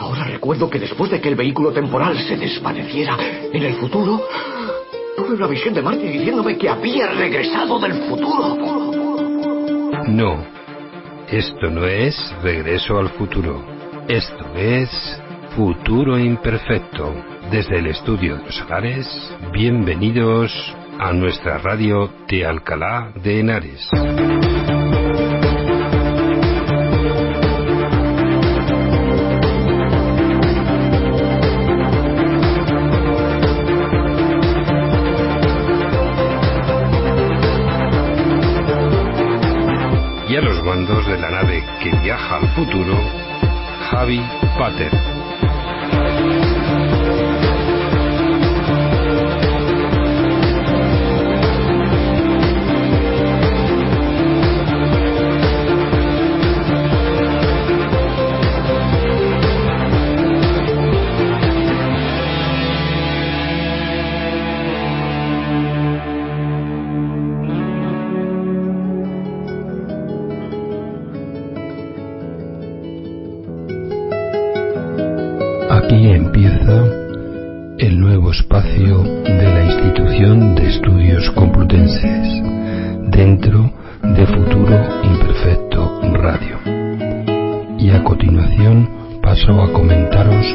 Ahora recuerdo que después de que el vehículo temporal se desvaneciera en el futuro, tuve una visión de Marty diciéndome que había regresado del futuro. No, esto no es Regreso al Futuro. Esto es Futuro Imperfecto. Desde el estudio de Los Solares, bienvenidos a nuestra radio de Alcalá de Henares. Y a los mandos de la nave que viaja al futuro, Javi Pater. Aquí empieza el nuevo espacio de la Institución de Estudios Complutenses, dentro de Futuro Imperfecto Radio. Y a continuación paso a comentaros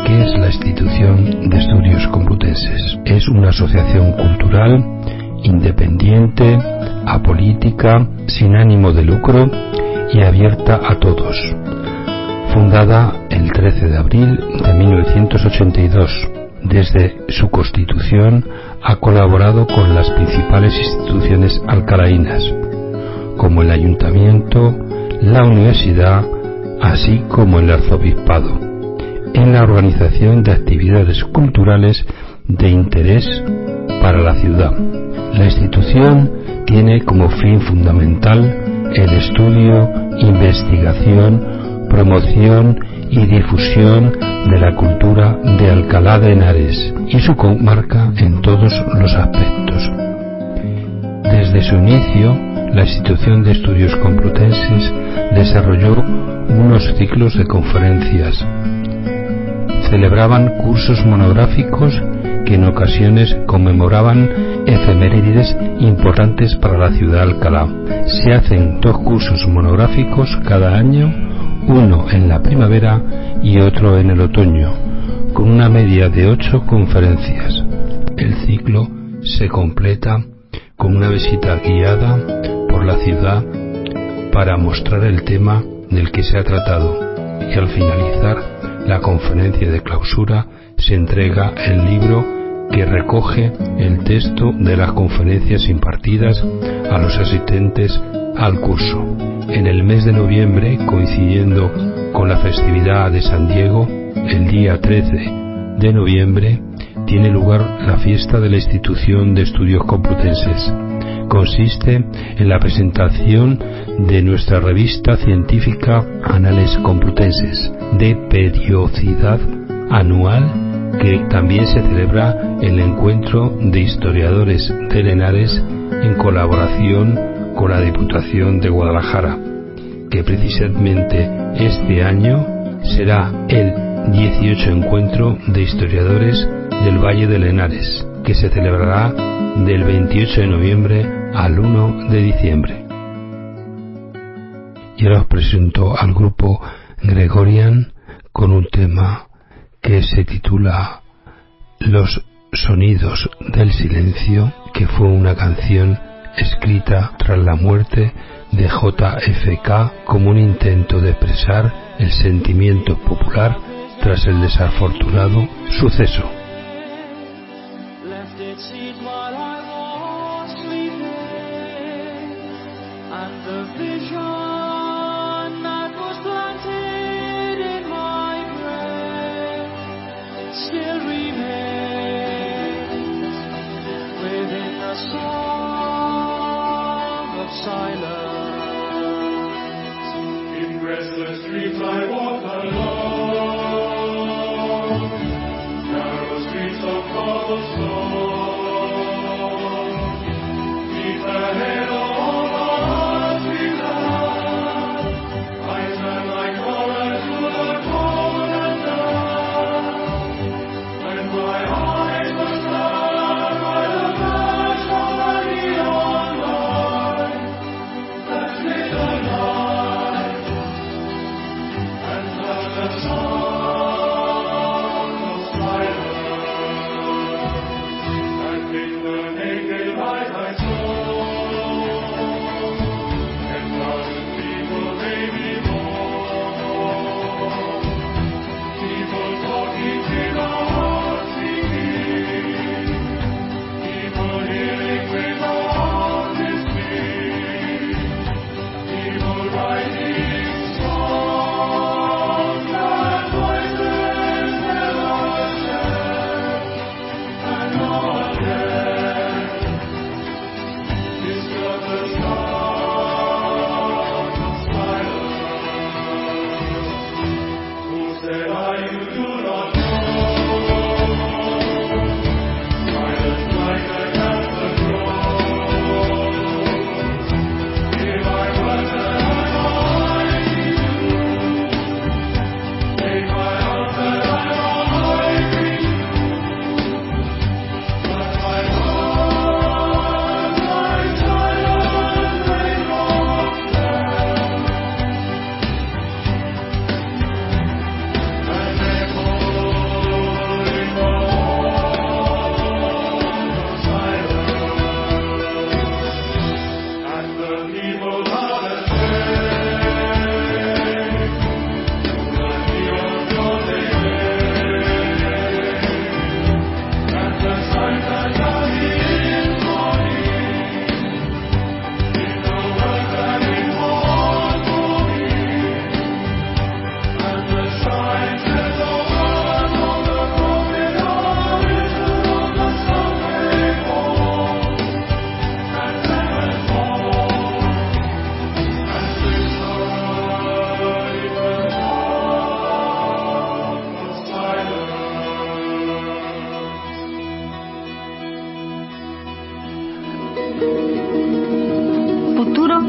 qué es la Institución de Estudios Complutenses. Es una asociación cultural, independiente, apolítica, sin ánimo de lucro y abierta a todos. Fundada el 13 de abril de 1982, desde su constitución ha colaborado con las principales instituciones alcalaínas, como el Ayuntamiento, la Universidad, así como el Arzobispado, en la organización de actividades culturales de interés para la ciudad. La institución tiene como fin fundamental el estudio, investigación, promoción y difusión de la cultura de Alcalá de Henares y su comarca en todos los aspectos. Desde su inicio, la Institución de Estudios Complutenses desarrolló unos ciclos de conferencias. Celebraban cursos monográficos que en ocasiones conmemoraban efemérides importantes para la ciudad de Alcalá. Se hacen 2 cursos monográficos cada año, uno en la primavera y otro en el otoño, con una media de 8 conferencias. El ciclo se completa con una visita guiada por la ciudad para mostrar el tema del que se ha tratado, y al finalizar la conferencia de clausura se entrega el libro que recoge el texto de las conferencias impartidas a los asistentes al curso. En el mes de noviembre, coincidiendo con la festividad de San Diego, el día 13 de noviembre, tiene lugar la fiesta de la Institución de Estudios Complutenses. Consiste en la presentación de nuestra revista científica Anales Complutenses, de periodicidad anual, que también se celebra el encuentro de historiadores de Henares en colaboración con la Diputación de Guadalajara, que precisamente este año será el 18 encuentro de historiadores del Valle de Henares, que se celebrará del 28 de noviembre al 1 de diciembre. Y ahora os presento al grupo Gregorian con un tema que se titula Los Sonidos del Silencio, que fue una canción escrita tras la muerte de JFK como un intento de expresar el sentimiento popular tras el desafortunado suceso. I turn my collar to the cold and dark.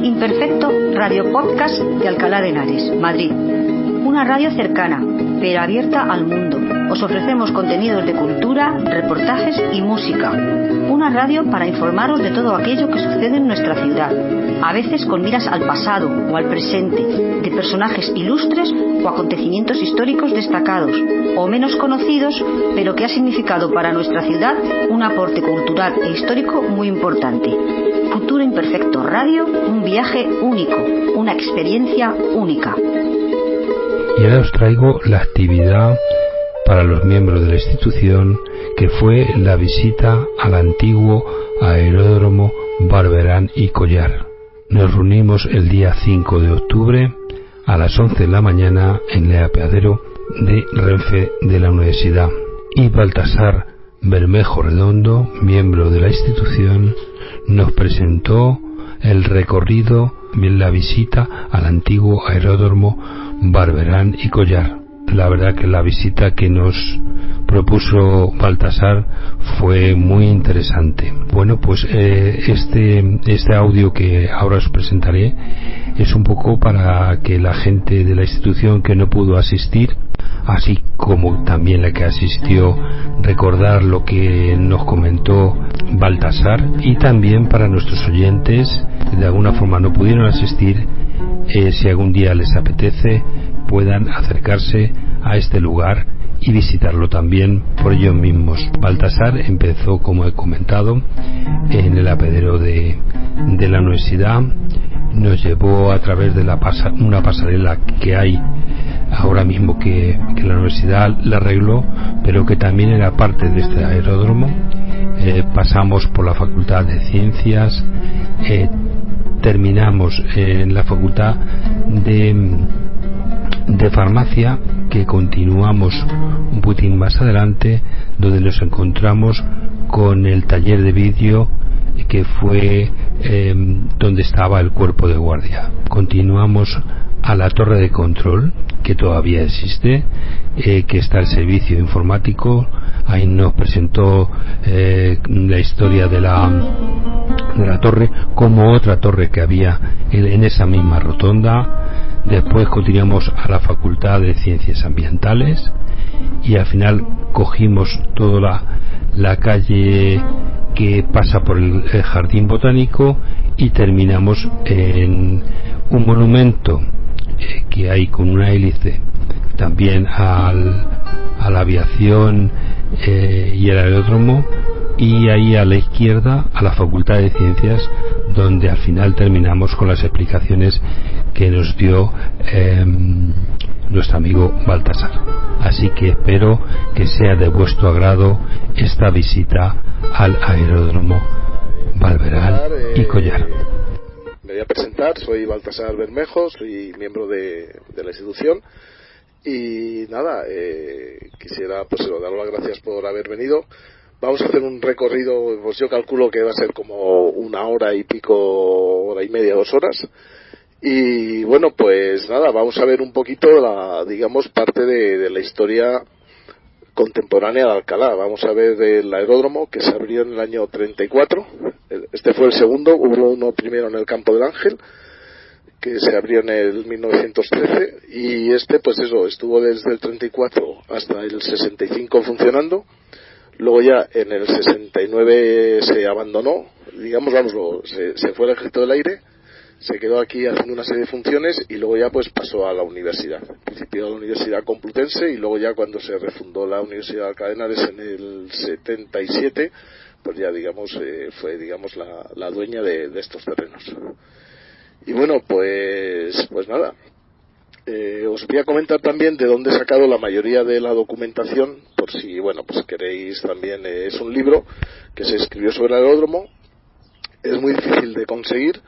Imperfecto Radio Podcast de Alcalá de Henares, Madrid. Una radio cercana, pero abierta al mundo. Os ofrecemos contenidos de cultura, reportajes y música. Una radio para informaros de todo aquello que sucede en nuestra ciudad, a veces con miras al pasado o al presente, de personajes ilustres o acontecimientos históricos destacados o menos conocidos, pero que ha significado para nuestra ciudad un aporte cultural e histórico muy importante. Futuro Imperfecto Radio, un viaje único, una experiencia única. Y ahora os traigo la actividad para los miembros de la institución, que fue la visita al antiguo aeródromo Barberán y Collar. Nos reunimos el día 5 de octubre a las 11 de la mañana en el apeadero de Renfe de la universidad. Y Baltasar Bermejo Redondo, miembro de la institución, nos presentó el recorrido de la visita al antiguo aeródromo Barberán y Collar. La verdad que la visita que nos propuso Baltasar fue muy interesante. Bueno, pues este audio que ahora os presentaré es un poco para que la gente de la institución que no pudo asistir, así como también la que asistió, recordar lo que nos comentó Baltasar, y también para nuestros oyentes que de alguna forma no pudieron asistir, si algún día les apetece, puedan acercarse a este lugar y visitarlo también por ellos mismos. Baltasar empezó, como he comentado, en el apeadero de la universidad. Nos llevó a través de una pasarela que hay ahora mismo que la universidad la arregló, pero que también era parte de este aeródromo. Pasamos por la Facultad de Ciencias, terminamos en la Facultad de Farmacia, que continuamos un poquitín más adelante, donde nos encontramos con el taller de vídeo, que fue donde estaba el cuerpo de guardia. Continuamos a la torre de control, que todavía existe, que está el servicio informático. Ahí nos presentó la historia de la torre, como otra torre que había en esa misma rotonda. Después continuamos a la Facultad de Ciencias Ambientales y al final cogimos toda la calle que pasa por el Jardín Botánico y terminamos en un monumento que hay con una hélice también a la aviación y el aeródromo, y ahí a la izquierda a la Facultad de Ciencias, donde al final terminamos con las explicaciones que nos dio nuestro amigo Baltasar. Así que espero que sea de vuestro agrado esta visita al aeródromo Valveral y Collar. Me voy a presentar, soy Baltasar Bermejo, soy miembro de la institución y nada, quisiera pues dar las gracias por haber venido. Vamos a hacer un recorrido, pues yo calculo que va a ser como 1 hora y pico, 1 hora y media, 2 horas. Y bueno, pues nada, vamos a ver un poquito digamos, parte de la historia contemporánea de Alcalá. Vamos a ver el aeródromo que se abrió en el año 34. Este fue el segundo, hubo uno primero en el Campo del Ángel, que se abrió en el 1913, y pues eso, estuvo desde el 34 hasta el 65 funcionando. Luego ya en el 69 se abandonó, digamos, se fue al Ejército del Aire, se quedó aquí haciendo una serie de funciones y luego ya pues pasó a la universidad. En principio a la Universidad Complutense, y luego ya cuando se refundó la Universidad de Alcalá de Henares en el 77, pues ya digamos fue digamos la dueña de estos terrenos. Y bueno, pues nada. Os voy a comentar también de dónde he sacado la mayoría de la documentación, por si, bueno, pues queréis también. Es un libro que se escribió sobre el aeródromo, es muy difícil de conseguir,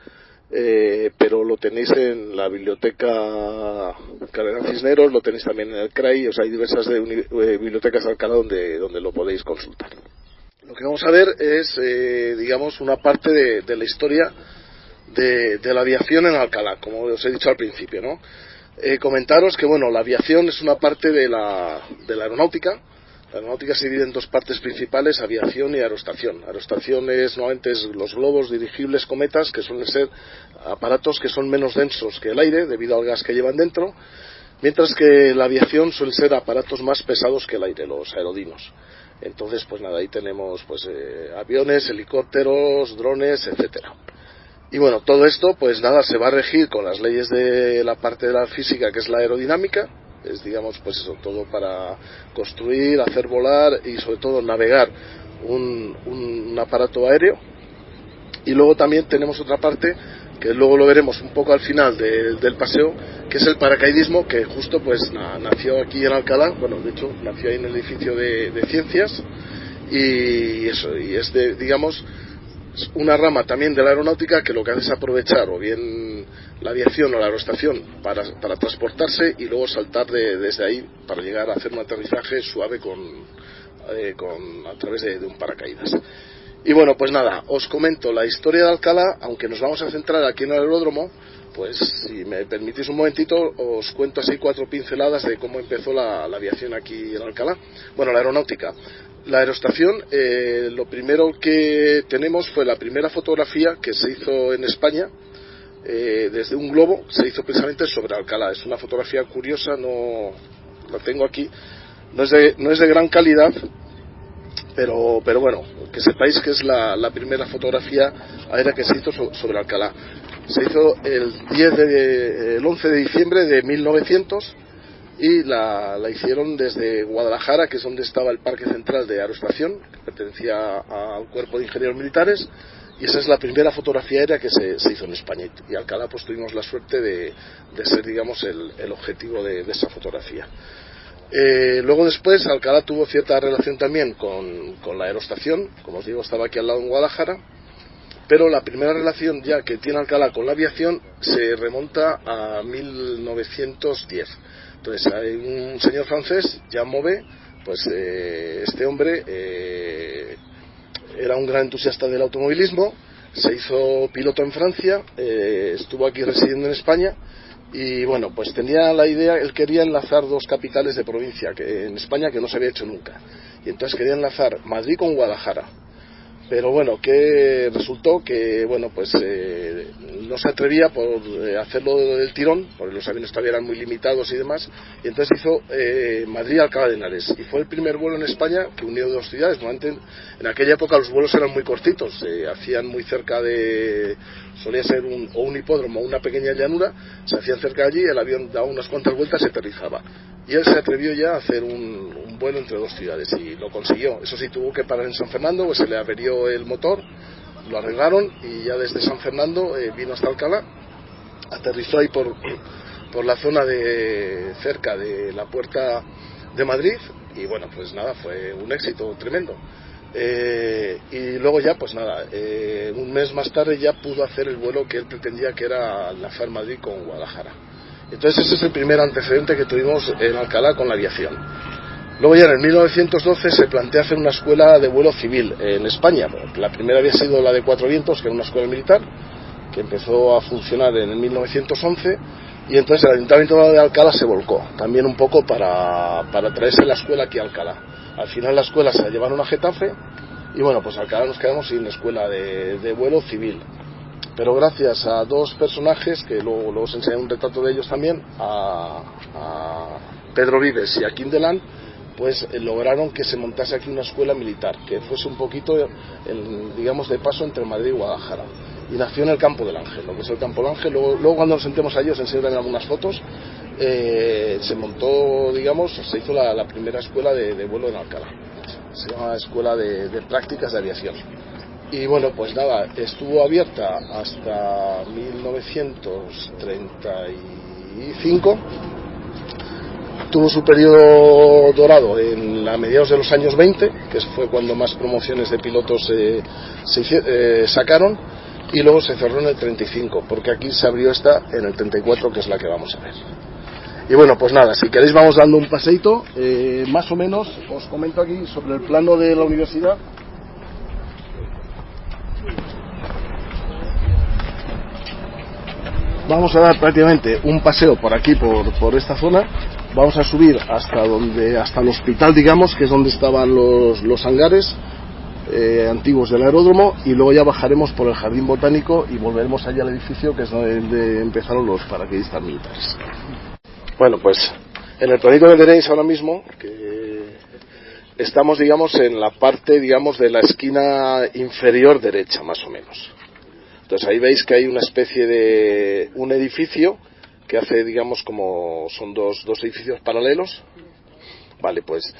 pero lo tenéis en la biblioteca Cardenal Cisneros, lo tenéis también en el CRAI, o sea, hay diversas bibliotecas de Alcalá donde lo podéis consultar. Lo que vamos a ver es, digamos, una parte de la historia de la aviación en Alcalá, como os he dicho al principio, ¿no? Comentaros que bueno, la aviación es una parte de la aeronáutica. La aeronáutica se divide en 2 partes principales: aviación y aerostación. Aerostación normalmente es los globos, dirigibles, cometas, que suelen ser aparatos que son menos densos que el aire debido al gas que llevan dentro, mientras que la aviación suele ser aparatos más pesados que el aire, los aerodinos. Entonces pues nada, ahí tenemos pues aviones, helicópteros, drones, etcétera. Y bueno, todo esto pues nada, se va a regir con las leyes de la parte de la física, que es la aerodinámica. Es, digamos, pues eso, todo para construir, hacer volar y sobre todo navegar un aparato aéreo. Y luego también tenemos otra parte que luego lo veremos un poco al final del paseo, que es el paracaidismo, que justo pues nació aquí en Alcalá. Bueno, de hecho nació ahí en el edificio de ciencias, y eso, y es digamos una rama también de la aeronáutica que lo que hace es aprovechar o bien la aviación o la aerostación para transportarse y luego saltar desde ahí para llegar a hacer un aterrizaje suave a través de un paracaídas. Y bueno, pues nada, os comento la historia de Alcalá, aunque nos vamos a centrar aquí en el aeródromo. Pues si me permitís un momentito, os cuento así 4 pinceladas de cómo empezó la aviación aquí en Alcalá. Bueno, la aeronáutica. La aerostación, lo primero que tenemos fue la primera fotografía que se hizo en España, desde un globo, se hizo precisamente sobre Alcalá. Es una fotografía curiosa, no la tengo aquí, no es de gran calidad, pero bueno, que sepáis que es la primera fotografía aérea que se hizo sobre Alcalá. Se hizo el 11 de diciembre de 1900, y la hicieron desde Guadalajara, que es donde estaba el Parque Central de Aerostación, que pertenecía al Cuerpo de Ingenieros Militares, y esa es la primera fotografía aérea que se hizo en España. Y Alcalá pues tuvimos la suerte de ser, digamos, el objetivo de esa fotografía. Luego después Alcalá tuvo cierta relación también con la aerostación. Como os digo, estaba aquí al lado en Guadalajara, pero la primera relación ya que tiene Alcalá con la aviación se remonta a 1910. Entonces hay un señor francés, Jean Mauvet, pues este hombre era un gran entusiasta del automovilismo, se hizo piloto en Francia, estuvo aquí residiendo en España, y bueno, pues tenía la idea, él quería enlazar 2 capitales de provincia en España que no se había hecho nunca, y entonces quería enlazar Madrid con Guadalajara. Pero bueno, que resultó que bueno, pues no se atrevía por hacerlo del tirón, porque los aviones todavía eran muy limitados y demás, y entonces hizo Madrid-Alcalá de Henares, y fue el primer vuelo en España que unió dos ciudades. Normalmente en aquella época los vuelos eran muy cortitos, se hacían muy cerca de, solía ser un hipódromo o una pequeña llanura, se hacían cerca de allí, el avión daba unas cuantas vueltas y aterrizaba. Y él se atrevió ya a hacer un vuelo entre dos ciudades y lo consiguió. Eso sí, tuvo que parar en San Fernando, pues se le averió el motor, lo arreglaron y ya desde San Fernando vino hasta Alcalá, aterrizó ahí por la zona de cerca de la Puerta de Madrid y bueno, pues nada, fue un éxito tremendo. Y luego ya, pues nada, un mes más tarde ya pudo hacer el vuelo que él pretendía, que era enlazar Madrid con Guadalajara. Entonces ese es el primer antecedente que tuvimos en Alcalá con la aviación. Luego ya en el 1912 se plantea hacer una escuela de vuelo civil en España. La primera había sido la de Cuatro Vientos, que era una escuela militar, que empezó a funcionar en el 1911, y entonces el Ayuntamiento de Alcalá se volcó, también un poco para traerse la escuela aquí a Alcalá. Al final la escuela se la llevaron a Getafe, y bueno, pues Alcalá nos quedamos sin escuela de vuelo civil. Pero gracias a dos personajes, que luego os enseñaré un retrato de ellos también, a Pedro Vives y a Quim Delán, pues lograron que se montase aquí una escuela militar, que fuese un poquito, digamos, de paso entre Madrid y Guadalajara. Y nació en el Campo del Ángel, lo que es el Campo del Ángel. Luego cuando nos sentemos allí os enseñaré algunas fotos. Se montó, digamos, se hizo la primera escuela de vuelo en Alcalá. Se llama Escuela de Prácticas de Aviación. Y bueno, pues nada, estuvo abierta hasta 1935, tuvo su periodo dorado a mediados de los años 20, que fue cuando más promociones de pilotos se sacaron, y luego se cerró en el 35, porque aquí se abrió esta en el 34, que es la que vamos a ver. Y bueno, pues nada, si queréis vamos dando un paseíto, más o menos os comento aquí sobre el plano de la universidad. Vamos a dar prácticamente un paseo por aquí, por esta zona. Vamos a subir hasta el hospital, digamos, que es donde estaban los hangares antiguos del aeródromo, y luego ya bajaremos por el jardín botánico y volveremos allá al edificio, que es donde empezaron los paracaidistas militares. Bueno, pues en el planito que tenéis ahora mismo, que estamos, digamos, en la parte, digamos, de la esquina inferior derecha, más o menos. Entonces ahí veis que hay una especie de un edificio que hace, digamos, como son dos edificios paralelos. Vale, pues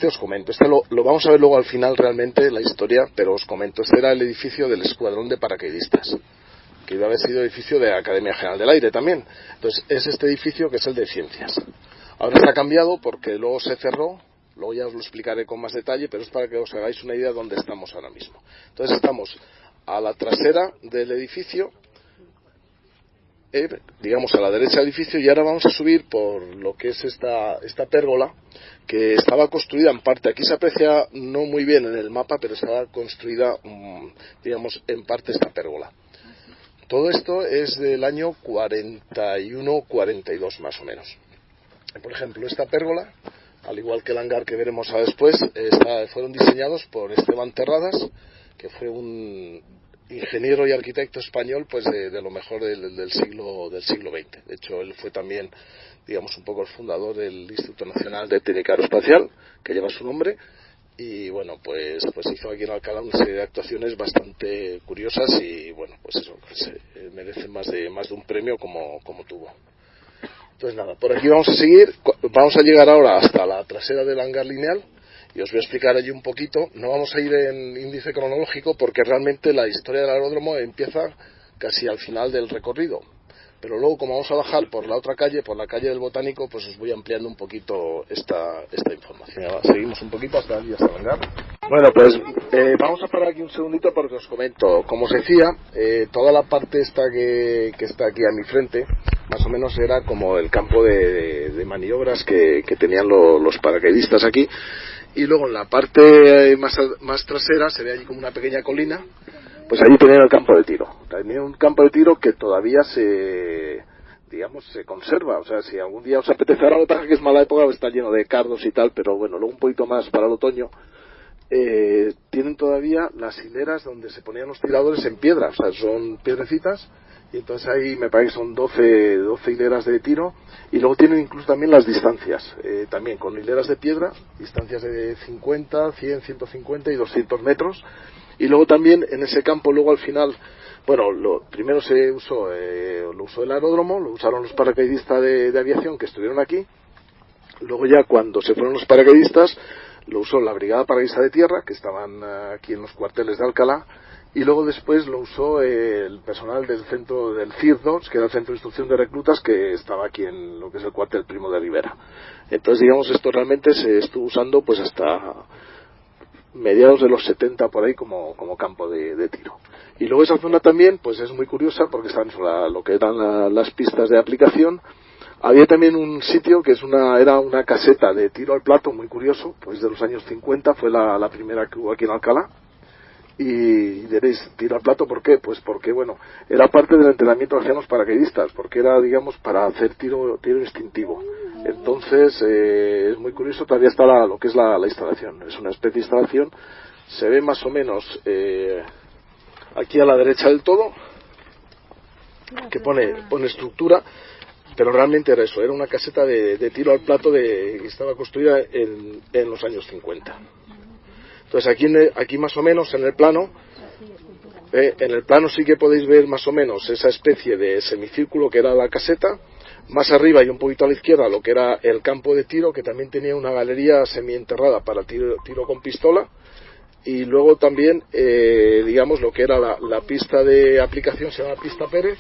os comento, lo vamos a ver luego al final realmente la historia, pero os comento, este era el edificio del Escuadrón de Paracaidistas, que iba a haber sido edificio de la Academia General del Aire también. Entonces es este edificio que es el de Ciencias. Ahora se ha cambiado porque luego se cerró, luego ya os lo explicaré con más detalle, pero es para que os hagáis una idea de dónde estamos ahora mismo. Entonces estamos a la trasera del edificio, digamos a la derecha del edificio, y ahora vamos a subir por lo que es esta pérgola, que estaba construida en parte, aquí se aprecia no muy bien en el mapa, pero estaba construida, digamos, en parte esta pérgola. Todo esto es del año 41-42 más o menos. Por ejemplo, esta pérgola, al igual que el hangar que veremos después, fueron diseñados por Esteban Terradas, que fue un ingeniero y arquitecto español, pues de lo mejor del siglo XX. De hecho, él fue también, digamos, un poco el fundador del Instituto Nacional de Técnica Aeroespacial, que lleva su nombre, y bueno, pues hizo aquí en Alcalá una serie de actuaciones bastante curiosas y bueno, pues eso, merece más de un premio como tuvo. Entonces nada, por aquí vamos a seguir, vamos a llegar ahora hasta la trasera del hangar lineal, y os voy a explicar allí un poquito. No vamos a ir en índice cronológico porque realmente la historia del aeródromo empieza casi al final del recorrido, pero luego como vamos a bajar por la otra calle, por la calle del Botánico, pues os voy ampliando un poquito esta información. Ahora seguimos un poquito hasta el hangar. Bueno, pues vamos a parar aquí un segundito porque os comento. Como os decía, toda la parte esta que está aquí a mi frente, más o menos era como el campo de maniobras que tenían los paracaidistas aquí. Y luego en la parte más trasera se ve allí como una pequeña colina, pues allí tenían el campo de tiro. Tenían un campo de tiro que todavía se conserva. O sea, si algún día os apetece, ahora lo que pasa es que es mala época, está lleno de cardos y tal, pero bueno, luego un poquito más para el otoño, tienen todavía las hileras donde se ponían los tiradores en piedra, o sea, son piedrecitas, y entonces ahí me parece que son 12 hileras de tiro, y luego tienen incluso también las distancias, también con hileras de piedra, distancias de 50, 100, 150 y 200 metros, y luego también en ese campo, luego al final, bueno, primero lo usó el aeródromo, lo usaron los paracaidistas de aviación que estuvieron aquí, luego ya cuando se fueron los paracaidistas, lo usó la Brigada Paracaidista de Tierra, que estaban aquí en los cuarteles de Alcalá, y luego después lo usó el personal del centro del CIR-2, que era el Centro de Instrucción de Reclutas, que estaba aquí en lo que es el cuartel Primo de Rivera. Entonces, digamos, esto realmente se estuvo usando pues hasta mediados de los 70 por ahí como campo de tiro. Y luego esa zona también pues es muy curiosa porque están lo que eran las pistas de aplicación. Había también un sitio que era una caseta de tiro al plato, muy curioso, pues de los años 50, fue la primera que hubo aquí en Alcalá. Y diréis, tiro al plato, ¿por qué? Pues porque, bueno, era parte del entrenamiento que hacían los paracaidistas, porque era, digamos, para hacer tiro instintivo. Entonces, es muy curioso, todavía está lo que es la instalación. Es una especie de instalación, se ve más o menos aquí a la derecha del todo, que pone estructura, pero realmente era eso, era una caseta de tiro al plato que estaba construida en los años 50. Entonces aquí más o menos en el plano sí que podéis ver más o menos esa especie de semicírculo que era la caseta, más arriba y un poquito a la izquierda lo que era el campo de tiro, que también tenía una galería semienterrada para tiro con pistola, y luego también digamos lo que era la pista de aplicación, se llama Pista Pérez,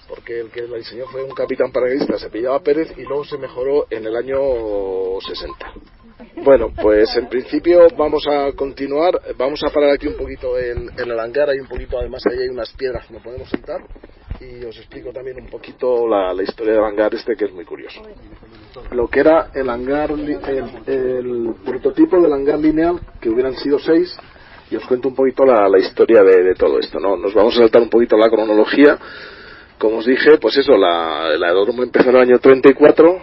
porque el que la diseñó fue un capitán paracaidista, se pillaba Pérez, y luego se mejoró en el año 60. Bueno, pues en principio vamos a continuar, vamos a parar aquí un poquito en el hangar, hay un poquito, además ahí hay unas piedras que nos podemos sentar, y os explico también un poquito la historia del hangar que es muy curioso. Lo que era el hangar, el prototipo del hangar lineal, que hubieran sido 6, y os cuento un poquito la historia de todo esto, ¿no? Nos vamos a saltar un poquito la cronología. Como os dije, pues eso, el aeródromo empezó en el año 34,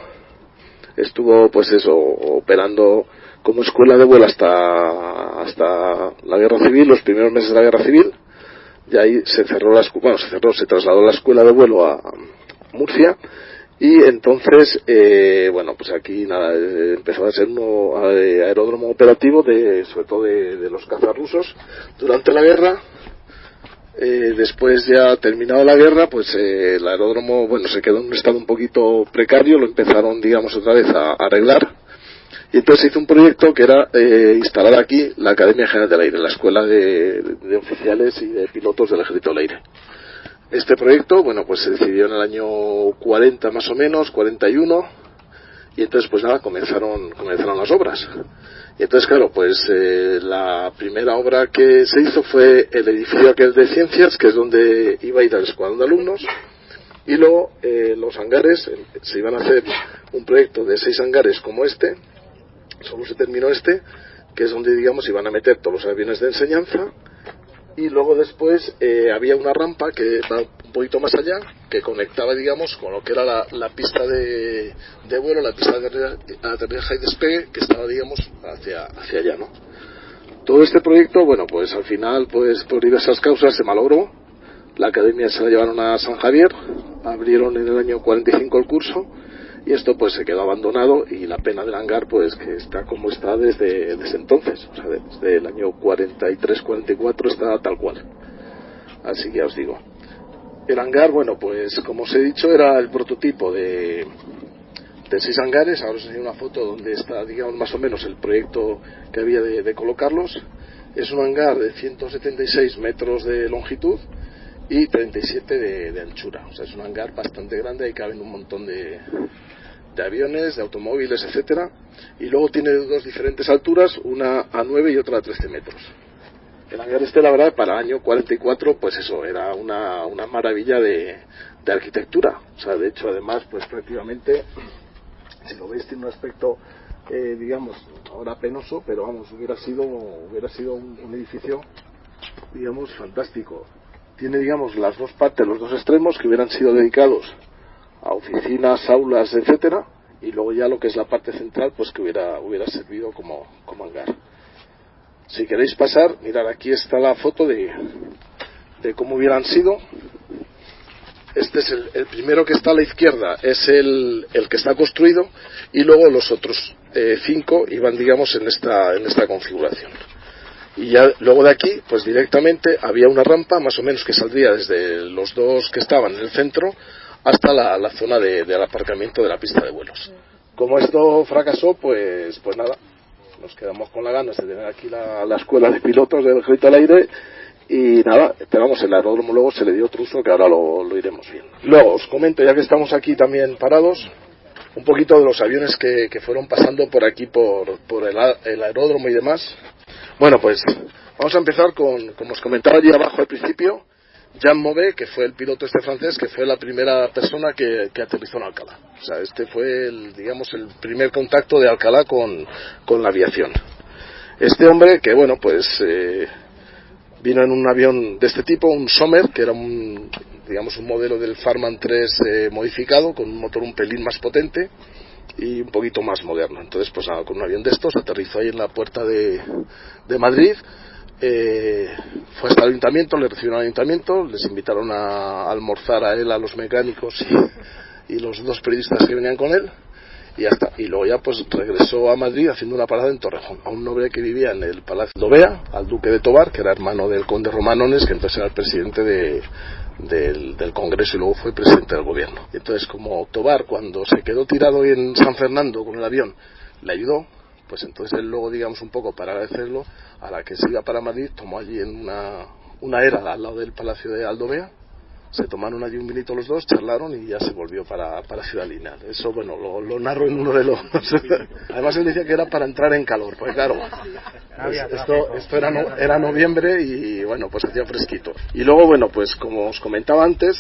estuvo pues eso, operando como escuela de vuelo hasta la guerra civil, los primeros meses de la guerra civil, y ahí se trasladó la escuela de vuelo a Murcia, y entonces, bueno, pues aquí nada, empezó a ser un aeródromo operativo sobre todo de los cazas rusos durante la guerra. Después, ya terminada la guerra, pues el aeródromo, bueno, se quedó en un estado un poquito precario, lo empezaron, digamos, otra vez a arreglar, y entonces se hizo un proyecto que era instalar aquí la Academia General del Aire, la escuela de oficiales y de pilotos del Ejército del Aire. Este proyecto, bueno, pues se decidió en el año 40 más o menos, 41, y entonces pues nada, comenzaron las obras. Y entonces, claro, pues la primera obra que se hizo fue el edificio aquel de ciencias, que es donde iba a ir el escuadrón de alumnos, y luego los hangares, se iban a hacer un proyecto de 6 hangares como solo se terminó que es donde, digamos, iban a meter todos los aviones de enseñanza, y luego después había una rampa que va un poquito más allá, que conectaba, digamos, con lo que era la pista de vuelo, la pista de aterrizaje y despegue, que estaba, digamos, hacia allá, ¿no? Todo este proyecto, bueno, pues al final, pues por diversas causas se malogró. La academia se la llevaron a San Javier, abrieron en el año 45 el curso, y esto pues se quedó abandonado, y la pena del hangar pues que está como está desde entonces, o sea, desde el año 43-44 está tal cual. Así que ya os digo. El hangar, bueno, pues como os he dicho, era el prototipo de 6 hangares. Ahora os enseño una foto donde está, digamos, más o menos el proyecto que había de colocarlos. Es un hangar de 176 metros de longitud y 37 de anchura. O sea, es un hangar bastante grande, ahí caben un montón de aviones, de automóviles, etcétera. Y luego tiene 2 diferentes alturas, una a 9 y otra a 13 metros. El hangar la verdad, para el año 44, pues eso, era una maravilla de arquitectura. O sea, de hecho, además, pues prácticamente, si lo veis, tiene un aspecto, digamos, ahora penoso, pero vamos, hubiera sido un edificio, digamos, fantástico. Tiene, digamos, las 2 partes, los 2 extremos que hubieran sido dedicados a oficinas, aulas, etcétera, y luego ya lo que es la parte central, pues que hubiera servido como hangar. Si queréis pasar, mirad, aquí está la foto de cómo hubieran sido. Este es el primero que está a la izquierda, es el que está construido, y luego los otros 5 iban, digamos, en esta configuración. Y ya luego de aquí, pues directamente había una rampa más o menos que saldría desde los 2 que estaban en el centro hasta la zona del aparcamiento de la pista de vuelos. Como esto fracasó, pues nada, nos quedamos con las ganas de tener aquí la escuela de pilotos del Ejército del Aire, y nada, esperamos el aeródromo. Luego se le dio otro uso que ahora lo iremos viendo. Luego os comento, ya que estamos aquí también parados, un poquito de los aviones que fueron pasando por aquí, por el aeródromo y demás. Bueno, pues vamos a empezar con, como os comentaba allí abajo al principio, Jean Mauvet, que fue el piloto francés, que fue la primera persona que aterrizó en Alcalá. O sea, este fue el primer contacto de Alcalá con la aviación. Este hombre, que bueno, pues vino en un avión de este tipo, un Sommer, que era un modelo del Farman 3 modificado, con un motor un pelín más potente y un poquito más moderno. Entonces, pues nada, con un avión de estos aterrizó ahí en la puerta de Madrid. Fue hasta el ayuntamiento, le recibieron al ayuntamiento, les invitaron a almorzar a él, a los mecánicos y los 2 periodistas que venían con él, y ya está. Y luego ya pues regresó a Madrid haciendo una parada en Torrejón, a un noble que vivía en el Palacio de Aldovea, al duque de Tobar, que era hermano del conde Romanones, que entonces era el presidente del Congreso y luego fue presidente del gobierno. Y entonces, como Tobar, cuando se quedó tirado en San Fernando con el avión, le ayudó, pues entonces él luego, digamos, un poco para agradecerlo, a la que se iba para Madrid, tomó allí en una era al lado del Palacio de Aldovea, se tomaron allí un vinito los 2, charlaron y ya se volvió para Ciudad Lineal. Eso, bueno, lo narro en uno de los... Además él decía que era para entrar en calor, pues claro, esto era noviembre y bueno, pues hacía fresquito. Y luego, bueno, pues como os comentaba antes,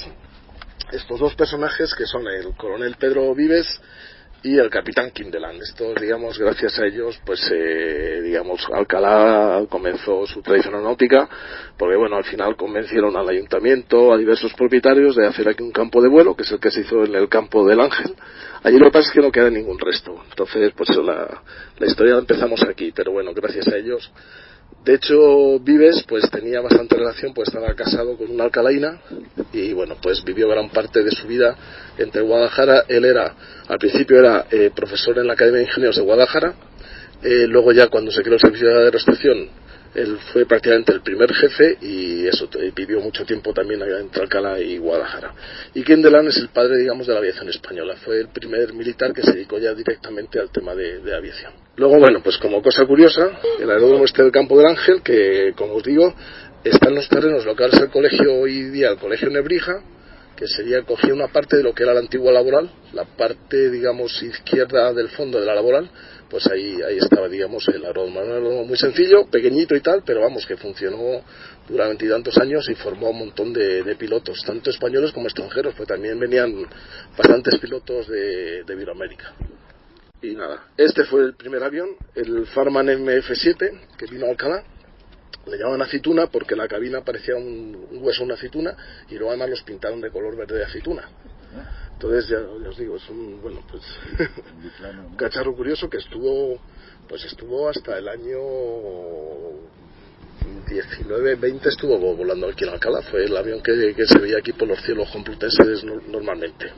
estos 2 personajes que son el coronel Pedro Vives y el capitán Quindelán. Estos, digamos, gracias a ellos, pues Alcalá comenzó su tradición aeronáutica, porque bueno, al final convencieron al ayuntamiento, a diversos propietarios, de hacer aquí un campo de vuelo, que es el que se hizo en el campo del Ángel. Allí lo que pasa es que no queda ningún resto. Entonces, pues la historia la empezamos aquí, pero bueno, gracias a ellos. De hecho, Vives pues tenía bastante relación, pues estaba casado con una alcalaína y bueno, pues vivió gran parte de su vida entre Guadalajara. Él al principio era profesor en la Academia de Ingenieros de Guadalajara, luego ya cuando se creó el servicio de aeroestación, él fue prácticamente el primer jefe y vivió mucho tiempo también entre Alcalá y Guadalajara. Y Quindelán es el padre, digamos, de la aviación española. Fue el primer militar que se dedicó ya directamente al tema de aviación. Luego, bueno, pues como cosa curiosa, el aeródromo del Campo del Ángel, que como os digo, está en los terrenos locales del colegio hoy día, el Colegio Nebrija, que cogía una parte de lo que era la antigua laboral, la parte, digamos, izquierda del fondo de la laboral, pues ahí estaba, digamos, el aeródromo. Un aeródromo muy sencillo, pequeñito y tal, pero vamos, que funcionó durante tantos años y formó un montón de pilotos, tanto españoles como extranjeros, pues también venían bastantes pilotos de Iberoamérica. Y nada, este fue el primer avión, el Farman MF7, que vino a Alcalá. Le llamaban aceituna porque la cabina parecía un hueso, una aceituna, y luego además los pintaron de color verde de aceituna. Entonces ya os digo, es un cacharro curioso que estuvo hasta el año 19-20, estuvo volando aquí en Alcalá. Fue el avión que se veía aquí por los cielos complutenses normalmente.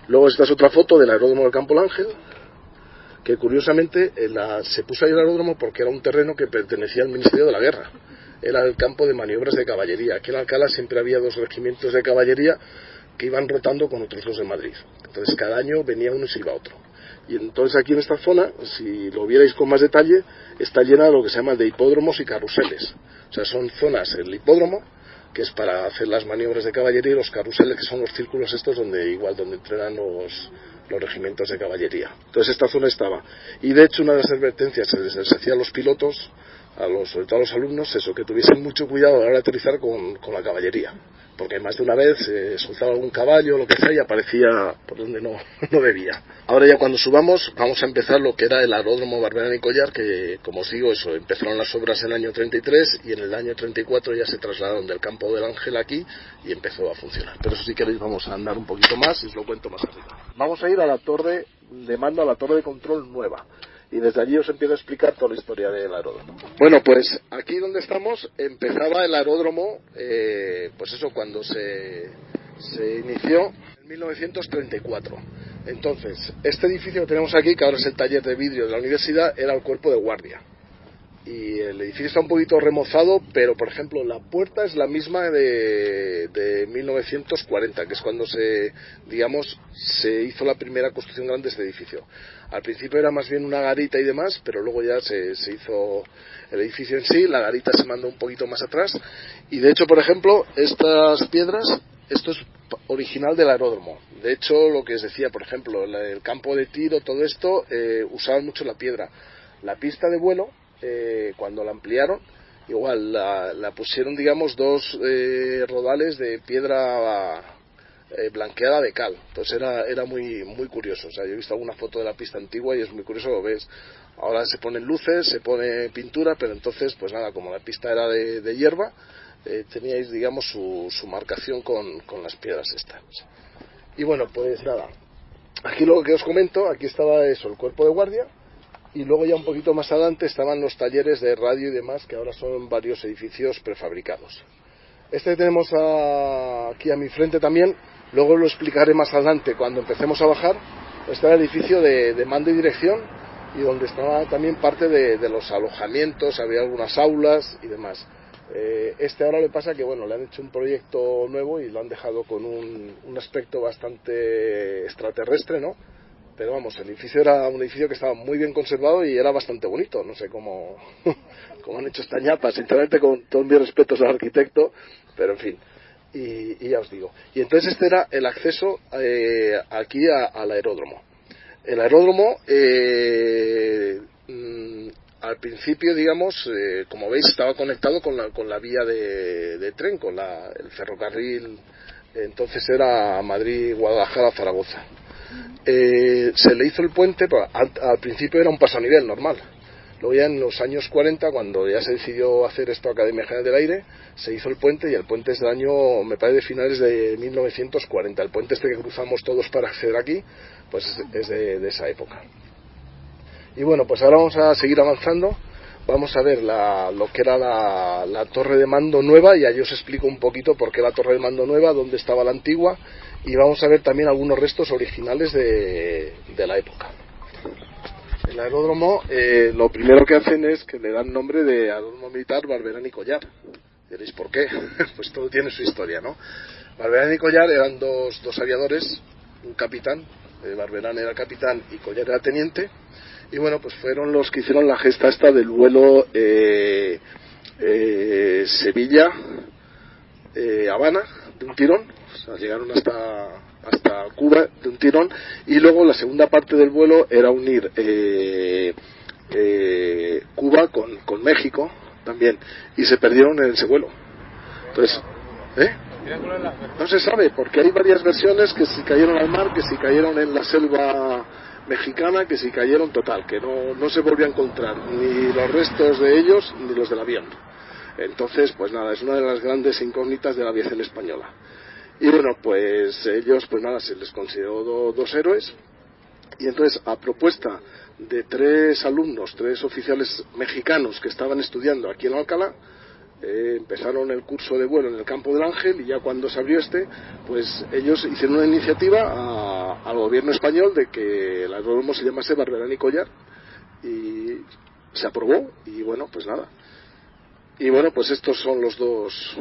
Luego esta es otra foto del aeródromo del Campo del Ángel, que curiosamente se puso ahí el aeródromo porque era un terreno que pertenecía al Ministerio de la Guerra. Era el campo de maniobras de caballería. Aquí en Alcalá siempre había 2 regimientos de caballería que iban rotando con otros 2 de Madrid. Entonces cada año venía uno y se iba otro. Y entonces aquí en esta zona, si lo vierais con más detalle, está llena de lo que se llama de hipódromos y carruseles. O sea, son zonas, el hipódromo, que es para hacer las maniobras de caballería, y los carruseles, que son los círculos estos donde entrenan los regimientos de caballería. Entonces esta zona estaba. Y de hecho una de las advertencias que les hacía a los pilotos, sobre todo a los alumnos, que tuviesen mucho cuidado a la hora de aterrizar con la caballería, porque más de una vez soltaba algún caballo o lo que sea y aparecía por donde no debía. Ahora ya cuando subamos vamos a empezar lo que era el aeródromo Barberán y Collar, que como os digo, empezaron las obras en el año 33 y en el año 34 ya se trasladaron del Campo del Ángel aquí y empezó a funcionar. Pero eso, si queréis, vamos a andar un poquito más y os lo cuento más arriba. Vamos a ir a la torre de mando, a la torre de control nueva. y desde allí os empiezo a explicar toda la historia del aeródromo. Bueno, pues aquí donde estamos empezaba el aeródromo, pues eso, cuando se inició en 1934. Entonces, este edificio que tenemos aquí, que ahora es el taller de vidrio de la universidad, era el cuerpo de guardia. Y el edificio está un poquito remozado, pero por ejemplo la puerta es la misma de 1940, que es cuando se hizo la primera construcción grande de este edificio. Al principio era más bien una garita y demás, pero luego ya se hizo el edificio en sí. La garita se mandó un poquito más atrás, y de hecho, por ejemplo, estas piedras, esto es original del aeródromo. De hecho, lo que os decía, por ejemplo, el campo de tiro, todo esto, usaban mucho la piedra. La pista de vuelo, cuando la ampliaron, igual la pusieron, digamos, dos rodales de piedra blanqueada de cal. Entonces era muy muy curioso. O sea, yo he visto alguna foto de la pista antigua y es muy curioso, lo ves. Ahora se ponen luces, se pone pintura, pero entonces, pues nada, como la pista era de hierba, teníais, digamos, su marcación con las piedras estas. Y bueno, pues nada, aquí lo que os comento, aquí estaba eso, el cuerpo de guardia. Y luego ya un poquito más adelante estaban los talleres de radio y demás, que ahora son varios edificios prefabricados. Este que tenemos aquí a mi frente también, luego lo explicaré más adelante cuando empecemos a bajar. Este era el edificio de mando y dirección, y donde estaba también parte de los alojamientos, había algunas aulas y demás. Este ahora le pasa que, bueno, le han hecho un proyecto nuevo y lo han dejado con un aspecto bastante extraterrestre, ¿no? Pero vamos, el edificio era un edificio que estaba muy bien conservado y era bastante bonito. No sé cómo han hecho esta ñapa, sinceramente, con todos mis respetos al arquitecto, pero en fin, y ya os digo. Y entonces este era el acceso aquí al aeródromo. El aeródromo, al principio, digamos, como veis, estaba conectado con la vía de tren, con el ferrocarril. Entonces era Madrid, Guadalajara, Zaragoza. Se le hizo el puente, pero al principio era un pasanivel normal. Luego ya en los años 40, cuando ya se decidió hacer esto Academia General del Aire, se hizo el puente, y el puente es del año, me parece, de finales de 1940. El puente este que cruzamos todos para acceder aquí, pues es de esa época. Y bueno, pues ahora vamos a seguir avanzando. Vamos a ver lo que era la torre de mando nueva, y ahí os explico un poquito por qué la torre de mando nueva, dónde estaba la antigua, y vamos a ver también algunos restos originales de la época. El aeródromo, lo primero que hacen es que le dan nombre de Aeródromo Militar Barberán y Collar. Diréis, ¿por qué? Pues todo tiene su historia, ¿no? Barberán y Collar eran dos aviadores, un capitán, Barberán era capitán y Collar era teniente. Y bueno, pues fueron los que hicieron la gesta esta del vuelo Sevilla-Habana de un tirón. O sea, llegaron hasta Cuba de un tirón, y luego la segunda parte del vuelo era unir Cuba con México también, y se perdieron en ese vuelo. Entonces, no se sabe, porque hay varias versiones, que si cayeron al mar, que si cayeron en la selva mexicana, que si cayeron, total, que no se volvió a encontrar ni los restos de ellos ni los del avión. Entonces, pues nada, es una de las grandes incógnitas de la aviación española. Y bueno, pues ellos, pues nada, se les consideró dos héroes. Y entonces, a propuesta de tres oficiales mexicanos que estaban estudiando aquí en Alcalá, empezaron el curso de vuelo en el Campo del Ángel, y ya cuando se abrió pues ellos hicieron una iniciativa al gobierno español de que el aeródromo se llamase Barberán y Collar, y se aprobó. Y bueno, pues nada. Y bueno, pues estos son los dos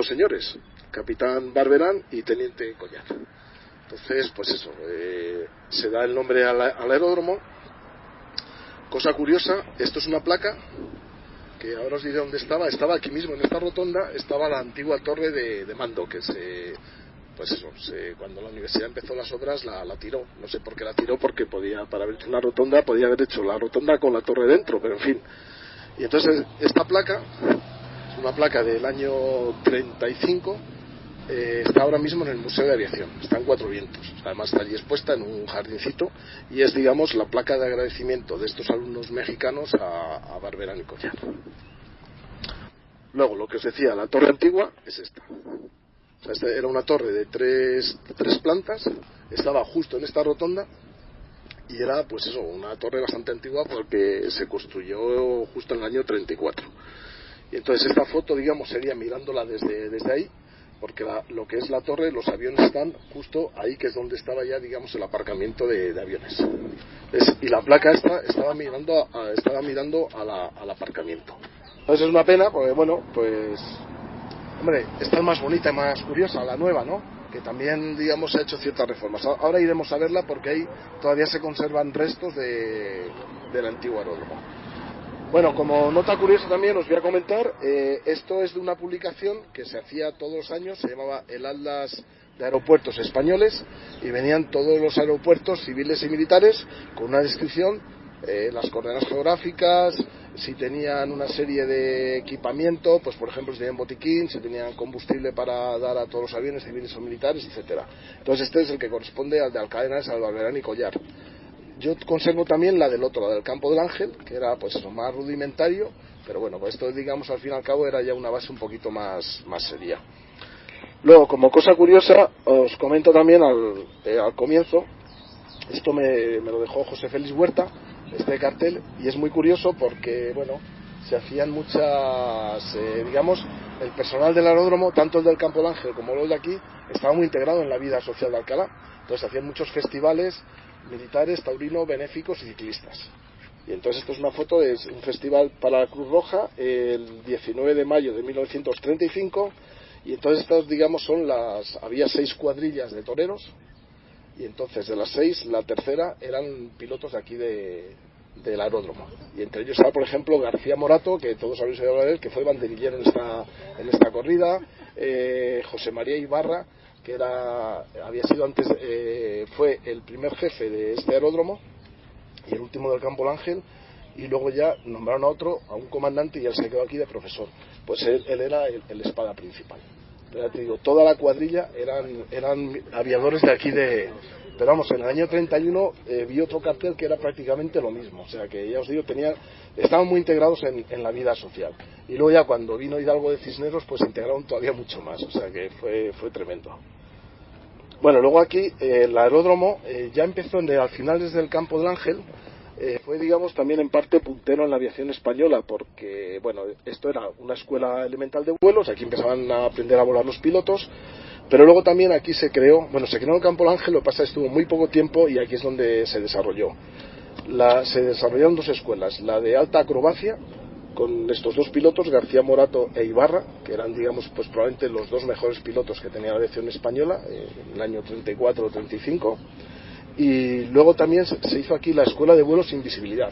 señores, capitán Barberán y teniente Collar. Entonces, pues eso, se da el nombre al aeródromo. Cosa curiosa, esto es una placa que ahora os diré dónde estaba aquí mismo, en esta rotonda, estaba la antigua torre de mando, que cuando la universidad empezó las obras la tiró. No sé por qué la tiró, porque para haber hecho una rotonda, podía haber hecho la rotonda con la torre dentro, pero en fin. Y entonces esta placa, es una placa del año 35, está ahora mismo en el Museo de Aviación, está en Cuatro Vientos. Además está allí expuesta en un jardincito, y es, digamos, la placa de agradecimiento de estos alumnos mexicanos a Barberán y Collar. Luego, lo que os decía, la torre antigua es esta. O sea, esta era una torre de tres plantas, estaba justo en esta rotonda, y era pues eso, una torre bastante antigua porque se construyó justo en el año 34. Y entonces esta foto, digamos, sería mirándola desde ahí, porque lo que es la torre, los aviones están justo ahí, que es donde estaba ya, digamos, el aparcamiento de aviones. Y la placa esta estaba mirando al aparcamiento. Entonces es una pena, porque bueno, pues hombre, esta es más bonita y más curiosa, la nueva, ¿no? Que también, digamos, ha hecho ciertas reformas. Ahora iremos a verla porque ahí todavía se conservan restos del antiguo aeródromo. Bueno, como nota curiosa también os voy a comentar, esto es de una publicación que se hacía todos los años, se llamaba el Atlas de Aeropuertos Españoles, y venían todos los aeropuertos civiles y militares con una descripción, las coordenadas geográficas, si tenían una serie de equipamiento, pues por ejemplo si tenían botiquín, si tenían combustible para dar a todos los aviones civiles o militares, etcétera. Entonces este es el que corresponde al de Alcalá de Henares, Albarrán y Collar. Yo conservo también la del otro, la del Campo del Ángel, que era pues eso, más rudimentario, pero bueno, pues esto, digamos, al fin y al cabo era ya una base un poquito más seria. Luego, como cosa curiosa, os comento también al comienzo, esto me lo dejó José Félix Huerta, este cartel, y es muy curioso porque, bueno, se hacían muchas, digamos, el personal del aeródromo, tanto el del Campo del Ángel como el de aquí, estaba muy integrado en la vida social de Alcalá. Entonces se hacían muchos festivales militares, taurinos, benéficos y ciclistas. Y entonces esto es una foto de un festival para la Cruz Roja el 19 de mayo de 1935, y entonces estas, digamos, había 6 cuadrillas de toreros, y entonces de las 6, la tercera eran pilotos de aquí del aeródromo, y entre ellos estaba, por ejemplo, García Morato, que todos habéis oído hablar de él, que fue banderillero en esta corrida, José María Ibarra, que había sido antes, fue el primer jefe de este aeródromo y el último del Campo del Ángel, y luego ya nombraron a un comandante, y él se quedó aquí de profesor. Pues él era el espada principal. Pero ya te digo, toda la cuadrilla eran aviadores de aquí pero vamos, en el año 31 vi otro cartel que era prácticamente lo mismo, o sea que ya os digo, estaban muy integrados en la vida social. Y luego ya cuando vino Hidalgo de Cisneros, pues se integraron todavía mucho más, o sea que fue tremendo. Bueno, luego aquí el aeródromo ya empezó al final desde el Campo del Ángel, fue, digamos, también en parte puntero en la aviación española, porque, bueno, esto era una escuela elemental de vuelos, aquí empezaban a aprender a volar los pilotos, pero luego también aquí se creó en el Campo del Ángel, lo que pasa es que estuvo muy poco tiempo y aquí es donde se desarrolló. Se desarrollaron 2 escuelas, la de alta acrobacia, con estos 2 pilotos, García Morato e Ibarra, que eran, digamos, pues probablemente los 2 mejores pilotos que tenía la aviación española en el año 34 o 35. Y luego también se hizo aquí la escuela de vuelos sin visibilidad,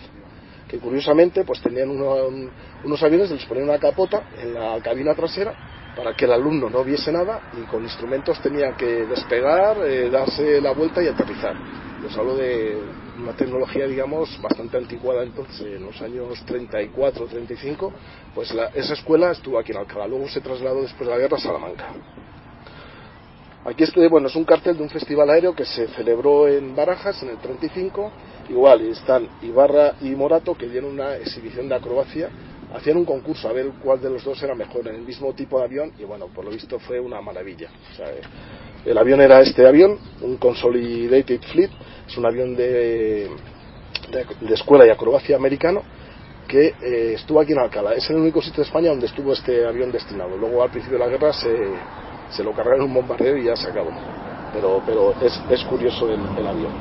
que curiosamente pues tenían unos aviones, les ponían una capota en la cabina trasera para que el alumno no viese nada, y con instrumentos tenía que despegar, darse la vuelta y aterrizar. Les hablo de una tecnología, digamos, bastante anticuada entonces, en los años 34 o 35, pues esa escuela estuvo aquí en Alcalá, luego se trasladó después de la guerra a Salamanca. Aquí es un cartel de un festival aéreo que se celebró en Barajas en el 35, igual, y están Ibarra y Morato, que dieron una exhibición de acrobacia, hacían un concurso a ver cuál de los 2 era mejor en el mismo tipo de avión, y bueno, por lo visto fue una maravilla. O sea, el avión era este avión, un Consolidated Fleet, es un avión de escuela y acrobacia americano, que estuvo aquí en Alcalá. Es el único sitio de España donde estuvo este avión destinado. Luego al principio de la guerra se lo cargaron en un bombardeo y ya se acabó. Pero es curioso el avión.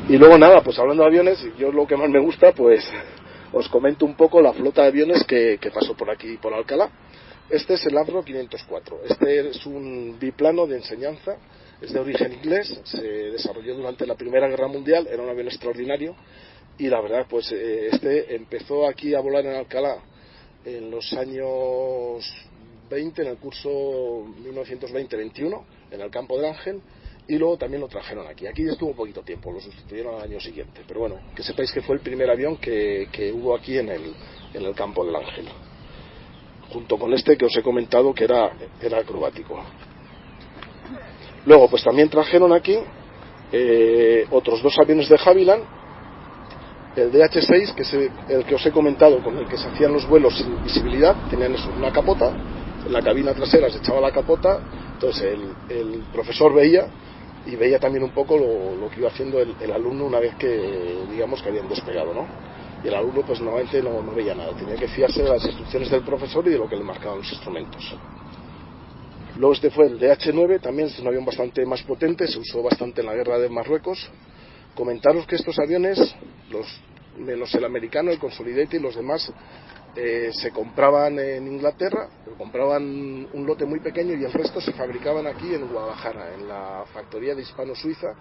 Y luego nada, pues hablando de aviones, yo lo que más me gusta, pues os comento un poco la flota de aviones que pasó por aquí, por Alcalá. Este es el Avro 504. Este es un biplano de enseñanza, es de origen inglés, se desarrolló durante la Primera Guerra Mundial, era un avión extraordinario, y la verdad, pues este empezó aquí a volar en Alcalá en los años 20, en el curso 1920-21, en el Campo del Ángel, y luego también lo trajeron aquí. Aquí estuvo poquito tiempo, lo sustituyeron al año siguiente, pero bueno, que sepáis que fue el primer avión que hubo aquí en el Campo del Ángel, junto con este que os he comentado que era acrobático. Luego pues también trajeron aquí otros 2 aviones de Havilland, el DH6, que es el que os he comentado, con el que se hacían los vuelos sin visibilidad. Tenían eso, una capota, en la cabina trasera se echaba la capota, entonces el profesor veía y veía también un poco lo que iba haciendo el alumno una vez que, digamos, que habían despegado, ¿no? Y el alumno pues normalmente no veía nada, tenía que fiarse de las instrucciones del profesor y de lo que le marcaban los instrumentos. Luego este fue el DH-9, también es un avión bastante más potente, se usó bastante en la guerra de Marruecos. Comentaros que estos aviones, menos el americano, el Consolidated y los demás, se compraban en Inglaterra, compraban un lote muy pequeño y el resto se fabricaban aquí en Guadalajara, en la factoría de Hispano-Suiza,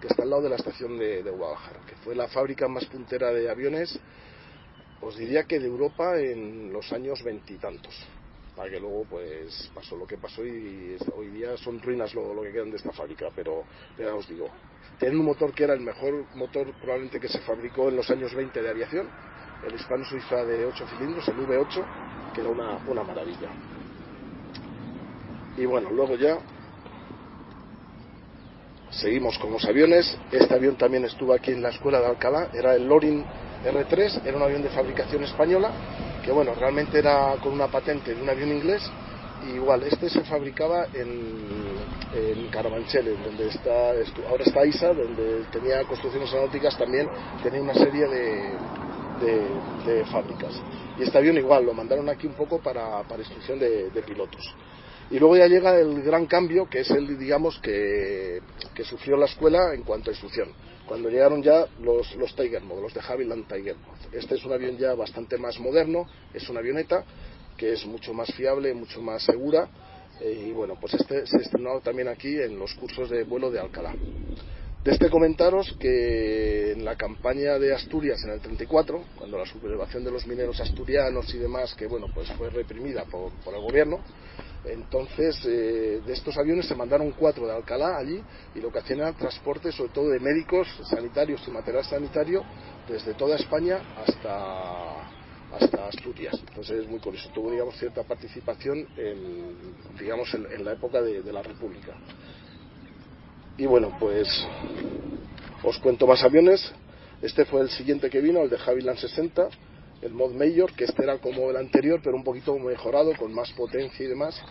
que está al lado de la estación de Guadalajara, que fue la fábrica más puntera de aviones, os diría que de Europa en los años veintitantos, para que luego pues pasó lo que pasó y hoy día son ruinas lo que quedan de esta fábrica, pero ya os digo, tienen un motor que era el mejor motor probablemente que se fabricó en los años 20 de aviación, el Hispano-Suiza de 8 cilindros, el V8, que era una maravilla. Y bueno, luego ya seguimos con los aviones. Este avión también estuvo aquí en la escuela de Alcalá, era el Loring R3, era un avión de fabricación española, que bueno, realmente era con una patente de un avión inglés, y igual, este se fabricaba en Carabanchel, donde ahora está ISA, donde tenía construcciones aeronáuticas, también tenía una serie de fábricas. Y este avión igual, lo mandaron aquí un poco para instrucción de pilotos. Y luego ya llega el gran cambio, que es el, digamos, que sufrió la escuela en cuanto a instrucción. Cuando llegaron ya los Tiger Mod, los de Havilland Tiger Mod. Este es un avión ya bastante más moderno, es una avioneta que es mucho más fiable, mucho más segura. Y bueno, pues este se estrenó también aquí en los cursos de vuelo de Alcalá. De este comentaros que en la campaña de Asturias en el 34, cuando la sublevación de los mineros asturianos y demás, que bueno, pues fue reprimida por el gobierno, entonces de estos aviones se mandaron 4 de Alcalá allí, y lo que hacían era transporte sobre todo de médicos, sanitarios y material sanitario desde toda España hasta Asturias. Entonces es muy curioso, tuvo, digamos, cierta participación en la época de la República. Y bueno, pues os cuento más aviones. Este fue el siguiente que vino, el de Havilland 60, el Mod Major, que este era como el anterior, pero un poquito mejorado, con más potencia y demás.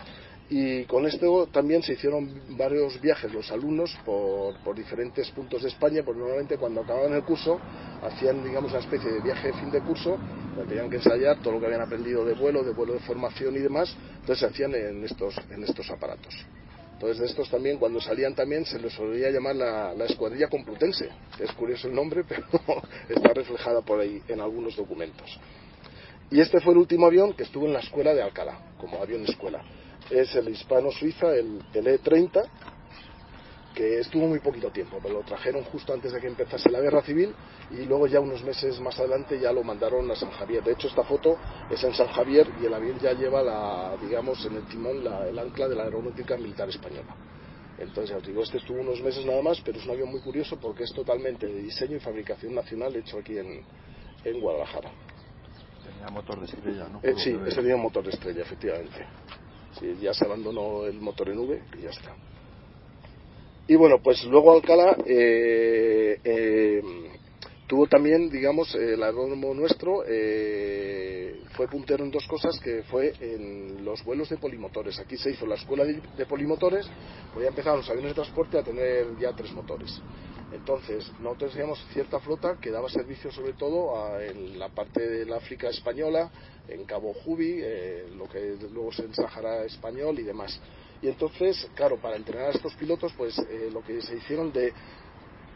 Y con este también se hicieron varios viajes los alumnos por diferentes puntos de España, porque normalmente cuando acababan el curso hacían, digamos, una especie de viaje de fin de curso, donde tenían que ensayar todo lo que habían aprendido de vuelo de formación y demás. Entonces se hacían en estos aparatos. Entonces de estos también, cuando salían también se les solía llamar la escuadrilla complutense. Es curioso el nombre, pero está reflejada por ahí en algunos documentos. Y este fue el último avión que estuvo en la escuela de Alcalá, como avión escuela. Es el Hispano-Suiza, el E-30, que estuvo muy poquito tiempo, pero lo trajeron justo antes de que empezase la guerra civil, y luego ya unos meses más adelante ya lo mandaron a San Javier. De hecho, esta foto es en San Javier y el avión ya lleva digamos, en el timón el ancla de la Aeronáutica Militar Española. Entonces, ya os digo, este estuvo unos meses nada más, pero es un avión muy curioso porque es totalmente de diseño y fabricación nacional, hecho aquí en Guadalajara. Tenía motor de estrella, ¿no? Sí, este tenía un motor de estrella, efectivamente. Sí, ya se abandonó el motor en V y ya está. Y bueno, pues luego Alcalá tuvo también, digamos, el aeródromo nuestro fue puntero en dos cosas, que fue en los vuelos de polimotores. Aquí se hizo la escuela de polimotores, pues ya empezaron los aviones de transporte a tener ya 3 motores. Entonces, nosotros teníamos cierta flota que daba servicio sobre todo en la parte del África española, en Cabo Jubi, lo que luego es el Sahara español y demás. Y entonces, claro, para entrenar a estos pilotos, pues lo que se hicieron de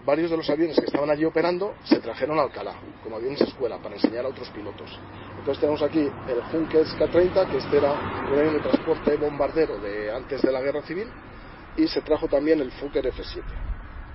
varios de los aviones que estaban allí operando, se trajeron a Alcalá, como aviones escuela, para enseñar a otros pilotos. Entonces tenemos aquí el Junkers K-30, que este era un avión de transporte bombardero de antes de la Guerra Civil, y se trajo también el Fokker F-7.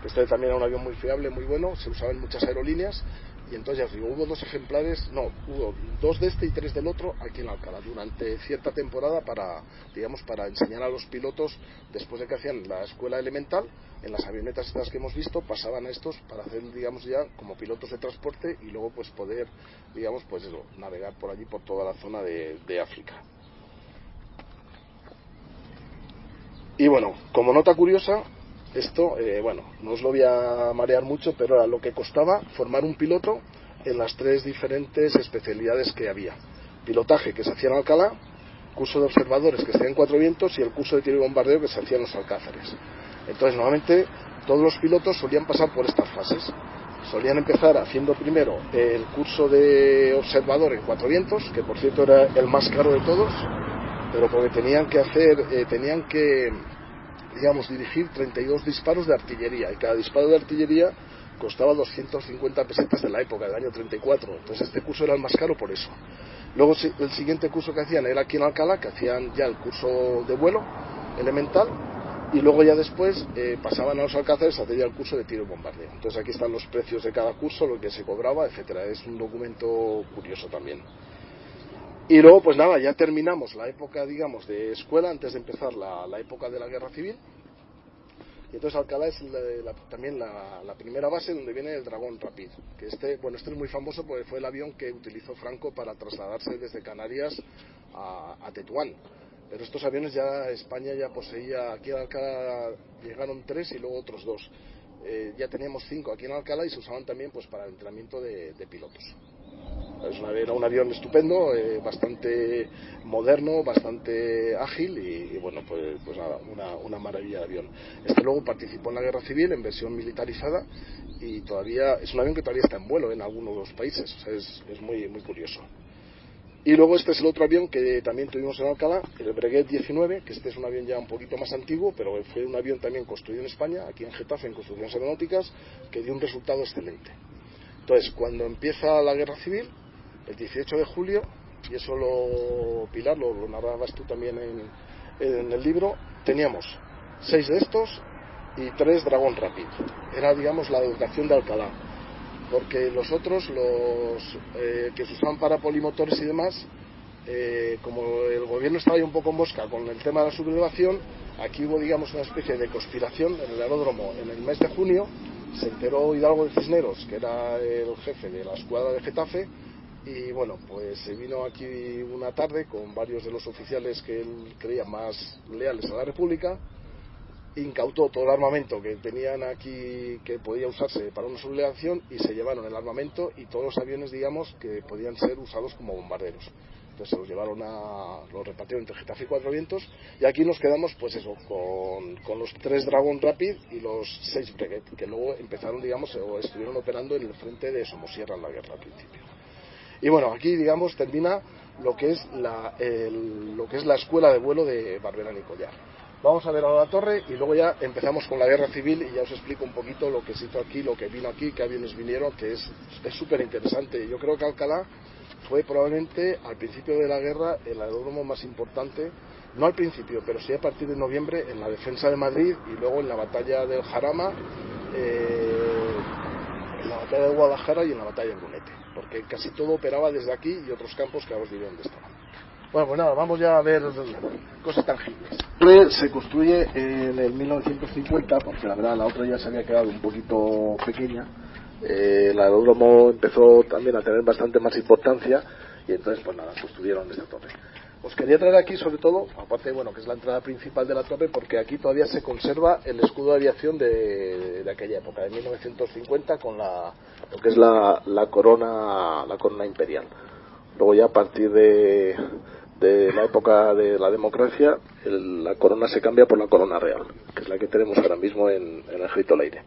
Este también era un avión muy fiable, muy bueno, se usaba en muchas aerolíneas, y entonces ya os digo, hubo 2 ejemplares, hubo 2 de este y 3 del otro aquí en Alcalá durante cierta temporada para enseñar a los pilotos, después de que hacían la escuela elemental, en las avionetas estas que hemos visto, pasaban a estos para hacer, digamos, ya como pilotos de transporte y luego pues poder, digamos, pues eso, navegar por allí, por toda la zona de África. Y bueno, como nota curiosa, esto, no os lo voy a marear mucho, pero era lo que costaba formar un piloto en las 3 diferentes especialidades que había. Pilotaje, que se hacía en Alcalá, curso de observadores, que se hacía en Cuatro Vientos, y el curso de tiro y bombardeo, que se hacía en los Alcázares. Entonces, normalmente, todos los pilotos solían pasar por estas fases. Solían empezar haciendo primero el curso de observador en Cuatro Vientos, que por cierto era el más caro de todos, pero porque tenían que digamos, dirigir 32 disparos de artillería, y cada disparo de artillería costaba 250 pesetas de la época, del año 34. Entonces este curso era el más caro por eso. Luego el siguiente curso que hacían era aquí en Alcalá, que hacían ya el curso de vuelo elemental, y luego ya después pasaban a los Alcázares a hacer ya el curso de tiro y bombardeo. Entonces aquí están los precios de cada curso, lo que se cobraba, etcétera. Es un documento curioso también. Y luego pues nada, ya terminamos la época, digamos, de escuela antes de empezar la época de la Guerra Civil. Y entonces Alcalá es también la primera base donde viene el Dragón Rapid, que este es muy famoso porque fue el avión que utilizó Franco para trasladarse desde Canarias a Tetuán. Pero estos aviones ya España ya poseía, aquí en Alcalá llegaron 3 y luego otros 2. Ya teníamos 5 aquí en Alcalá y se usaban también pues para el entrenamiento de pilotos. Era un avión estupendo, bastante moderno, bastante ágil y bueno, pues nada, una maravilla de avión. Este luego participó en la Guerra Civil en versión militarizada y todavía es un avión que todavía está en vuelo en algunos de los países, o sea, es muy, muy curioso. Y luego este es el otro avión que también tuvimos en Alcalá, el Breguet 19, que este es un avión ya un poquito más antiguo, pero fue un avión también construido en España, aquí en Getafe, en Construcciones Aeronáuticas, que dio un resultado excelente. Entonces, cuando empieza la Guerra Civil, el 18 de julio, y eso Pilar, lo narrabas tú también en el libro, teníamos 6 de estos y 3 Dragón Rapid. Era, digamos, la educación de Alcalá, porque los otros, que se usaban para polimotores y demás, como el gobierno estaba ahí un poco en mosca con el tema de la sublevación, aquí hubo, digamos, una especie de conspiración en el aeródromo en el mes de junio. Se enteró Hidalgo de Cisneros, que era el jefe de la escuadra de Getafe, y bueno, pues se vino aquí una tarde con varios de los oficiales que él creía más leales a la República, incautó todo el armamento que tenían aquí que podía usarse para una sublevación y se llevaron el armamento y todos los aviones, digamos, que podían ser usados como bombarderos. Entonces se los llevaron los repartieron entre Getafe y Cuatro Vientos, y aquí nos quedamos pues eso, con los 3 Dragón Rapid y los 6 Breguet, que luego empezaron, digamos, o estuvieron operando en el frente de Somosierra en la guerra al principio. Y bueno, aquí, digamos, termina lo que es la escuela de vuelo de Barberán y Collar. Vamos a ver ahora la torre y luego ya empezamos con la Guerra Civil y ya os explico un poquito lo que se hizo aquí, lo que vino aquí, qué aviones vinieron, que es súper interesante. Yo creo que Alcalá fue probablemente al principio de la guerra el aeródromo más importante, no al principio, pero sí a partir de noviembre en la defensa de Madrid y luego en la batalla del Jarama, en la batalla de Guadalajara y en la batalla de Brunete, porque casi todo operaba desde aquí y otros campos que ahora os diré dónde estaban. Bueno, pues nada, vamos ya a ver cosas tangibles. Se construye en el 1950, porque la verdad la otra ya se había quedado un poquito pequeña. El aeródromo empezó también a tener bastante más importancia y entonces pues nada, construyeron esta torre. Os quería traer aquí sobre todo, aparte bueno, que es la entrada principal de la torre, porque aquí todavía se conserva el escudo de aviación de aquella época, de 1950, con lo que es la corona imperial. Luego ya a partir de la época de la democracia, la corona se cambia por la corona real, que es la que tenemos ahora mismo en el Ejército del Aire.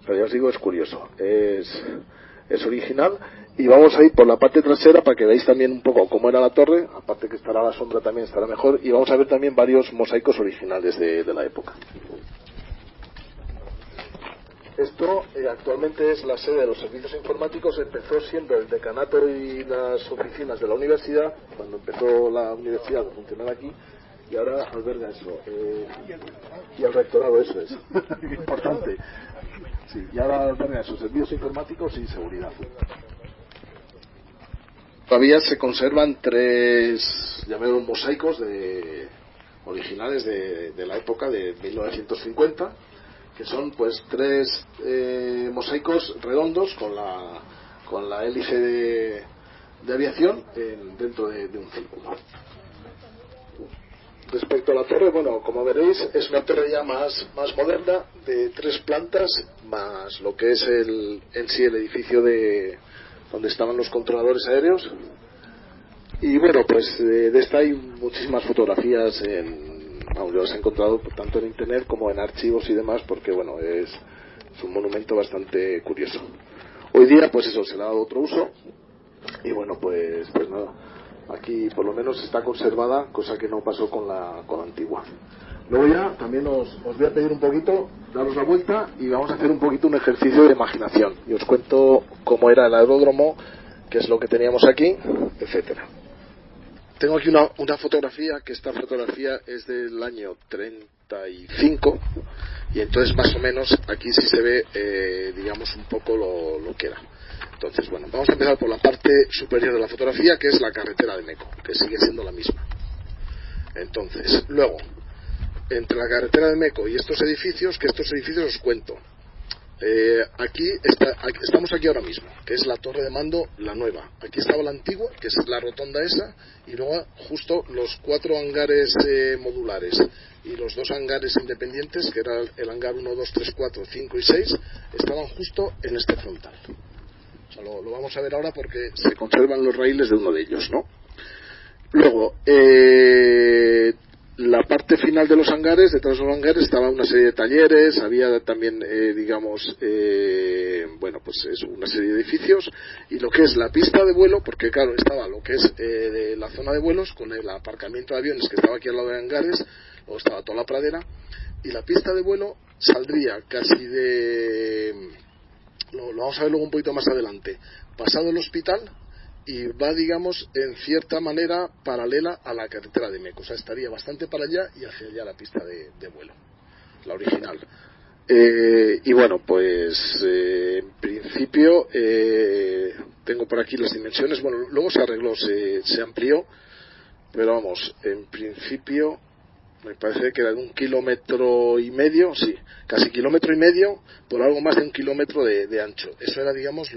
Pero ya os digo, es curioso, es original, y vamos a ir por la parte trasera para que veáis también un poco cómo era la torre, aparte que estará la sombra también estará mejor, y vamos a ver también varios mosaicos originales de la época. Esto actualmente es la sede de los servicios informáticos. Empezó siendo el decanato y las oficinas de la universidad, cuando empezó la universidad a funcionar aquí, y ahora alberga eso, y el rectorado, eso es importante, sí, y ahora alberga esos servicios informáticos y seguridad. Todavía se conservan 3 llamados mosaicos originales de la época de 1950, que son pues 3 mosaicos redondos con la hélice de aviación dentro de un círculo. Respecto a la torre, bueno, como veréis, es una torre ya más moderna, de 3 plantas, más lo que es en sí el edificio donde estaban los controladores aéreos. Y bueno, pues de esta hay muchísimas fotografías yo las he encontrado tanto en internet como en archivos y demás, porque bueno, es Es un monumento bastante curioso. Hoy día, pues eso, se le ha dado otro uso y bueno, pues nada, aquí por lo menos está conservada, cosa que no pasó con la antigua. Luego ya también os voy a pedir un poquito, daros la vuelta y vamos a hacer un poquito un ejercicio de imaginación y os cuento cómo era el aeródromo, qué es lo que teníamos aquí, etcétera. Tengo aquí una fotografía, que esta fotografía es del año 35 y entonces más o menos aquí sí se ve digamos un poco lo que era. Entonces bueno, vamos a empezar por la parte superior de la fotografía, que es la carretera de Meco, que sigue siendo la misma. Entonces luego, entre la carretera de Meco y estos edificios, que estos edificios os cuento, estamos aquí ahora mismo, que es la torre de mando, la nueva. Aquí estaba la antigua, que es la rotonda esa, y luego justo los 4 hangares modulares y los 2 hangares independientes, que era el hangar 1, 2, 3, 4, 5 y 6, estaban justo en este frontal. O sea, lo vamos a ver ahora porque se conservan los raíles de uno de ellos, ¿no? Luego, la parte final de los hangares, detrás de los hangares estaba una serie de talleres, había también bueno, pues es una serie de edificios, y lo que es la pista de vuelo, porque claro, estaba lo que es de la zona de vuelos con el aparcamiento de aviones que estaba aquí al lado de hangares, luego estaba toda la pradera, y la pista de vuelo saldría casi lo vamos a ver luego un poquito más adelante, pasado el hospital, y va, digamos, en cierta manera paralela a la carretera de Meco. O sea, estaría bastante para allá y hacia allá la pista de vuelo, la original. Y bueno, pues en principio tengo por aquí las dimensiones. Bueno, luego se arregló, se amplió, pero vamos, en principio me parece que era de 1,5 kilómetros, sí, casi 1,5 kilómetros por algo más de 1 kilómetro de ancho. Eso era, digamos,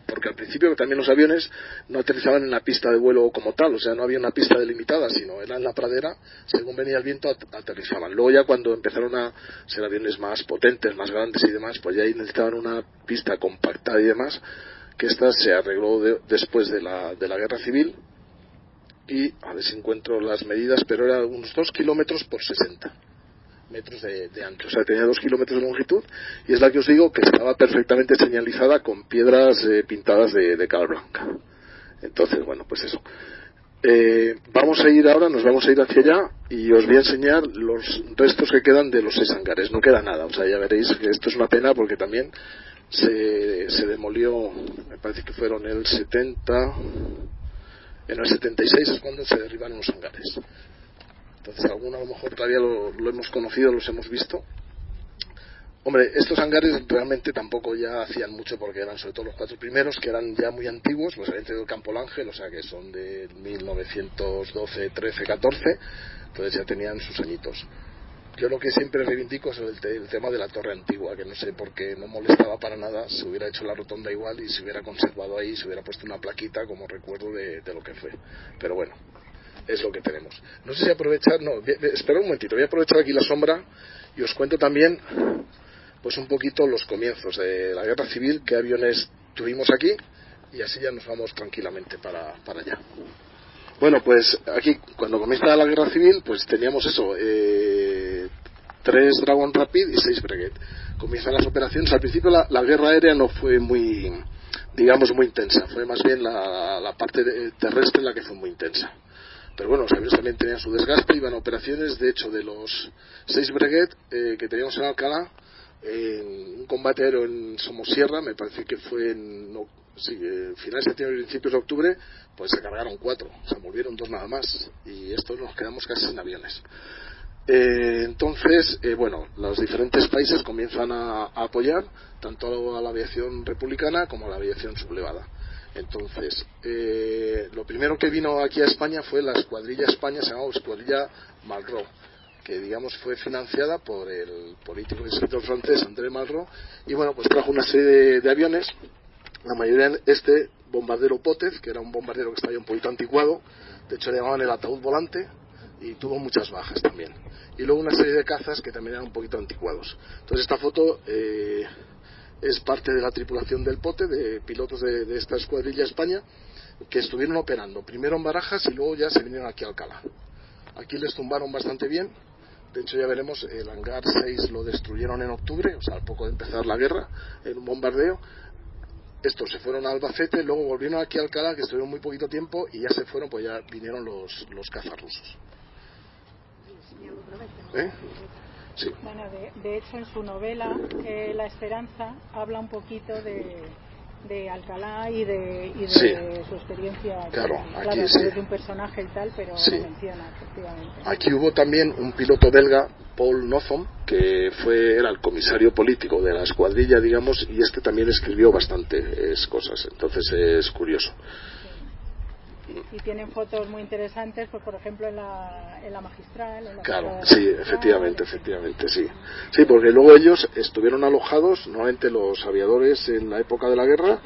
porque al principio también los aviones no aterrizaban en la pista de vuelo como tal, o sea, no había una pista delimitada, sino era en la pradera, según venía el viento aterrizaban. Luego ya cuando empezaron a ser aviones más potentes, más grandes y demás, pues ya ahí necesitaban una pista compactada y demás, que esta se arregló después de la guerra civil. Y a ver si encuentro las medidas, pero era unos 2 kilómetros por 60 metros de ancho, o sea, tenía 2 kilómetros de longitud, y es la que os digo que estaba perfectamente señalizada con piedras pintadas de cal blanca. Entonces, bueno, pues eso. Vamos a ir ahora, nos vamos a ir hacia allá y os voy a enseñar los restos que quedan de los 6 hangares. No queda nada, o sea, ya veréis que esto es una pena porque también se demolió, me parece que fueron el 70... En el 76 es cuando se derribaron los hangares. Entonces, algunos a lo mejor todavía lo hemos conocido, los hemos visto. Hombre, estos hangares realmente tampoco ya hacían mucho porque eran sobre todo los 4 primeros, que eran ya muy antiguos, los habían traído del Campo Ángel, o sea que son de 1912, 13, 14, entonces ya tenían sus añitos. Yo lo que siempre reivindico es el tema de la torre antigua, que no sé por qué no molestaba para nada, se hubiera hecho la rotonda igual y se hubiera conservado ahí, se hubiera puesto una plaquita como recuerdo de lo que fue. Pero bueno, es lo que tenemos. No sé si aprovechar, espera un momentito, voy a aprovechar aquí la sombra y os cuento también pues un poquito los comienzos de la guerra civil, qué aviones tuvimos aquí, y así ya nos vamos tranquilamente para allá. Bueno, pues aquí, cuando comienza la guerra civil, pues teníamos eso, 3 Dragon Rapid y 6 Breguet. Comienzan las operaciones. Al principio la guerra aérea no fue muy, digamos, muy intensa. Fue más bien la parte terrestre la que fue muy intensa. Pero bueno, los aviones también tenían su desgaste, iban a operaciones. De hecho, de los 6 Breguet que teníamos en Alcalá, en un combate aéreo en Somosierra, me parece que fue finales de septiembre y principios de octubre, pues se cargaron 4, se volvieron 2 nada más, y esto nos quedamos casi sin aviones. Entonces, bueno, los diferentes países comienzan a apoyar tanto a la aviación republicana como a la aviación sublevada. Entonces, lo primero que vino aquí a España fue la escuadrilla España, se llamaba Escuadrilla Malraux, que digamos fue financiada por el político y escritor francés André Malraux, y bueno, pues trajo una serie de aviones, la mayoría en bombardero Potez, que era un bombardero que estaba ya un poquito anticuado, de hecho le llamaban el ataúd volante, y tuvo muchas bajas también, y luego una serie de cazas que también eran un poquito anticuados. Entonces esta foto es parte de la tripulación del Pote, de pilotos de esta escuadrilla España, que estuvieron operando primero en Barajas y luego ya se vinieron aquí a Alcalá. Aquí les tumbaron bastante bien. De hecho, ya veremos, el hangar 6 lo destruyeron en octubre, o sea, al poco de empezar la guerra, en un bombardeo. Estos se fueron a Albacete, luego volvieron aquí a Alcalá, que estuvieron muy poquito tiempo, y ya se fueron, pues ya vinieron los cazas rusos. Sí. Bueno, de hecho, en su novela La Esperanza habla un poquito de Alcalá y de sí. su experiencia. Claro, claro, aquí a sí. través de un personaje y tal, pero sí. lo menciona, efectivamente. Aquí hubo también un piloto belga, Paul Nothomb, que era el comisario político de la escuadrilla, digamos, y este también escribió bastantes cosas, entonces es curioso. Y tienen fotos muy interesantes, pues por ejemplo en la Magistral. Claro, sí, efectivamente, sí. Sí, porque luego ellos estuvieron alojados, normalmente los aviadores en la época de la guerra,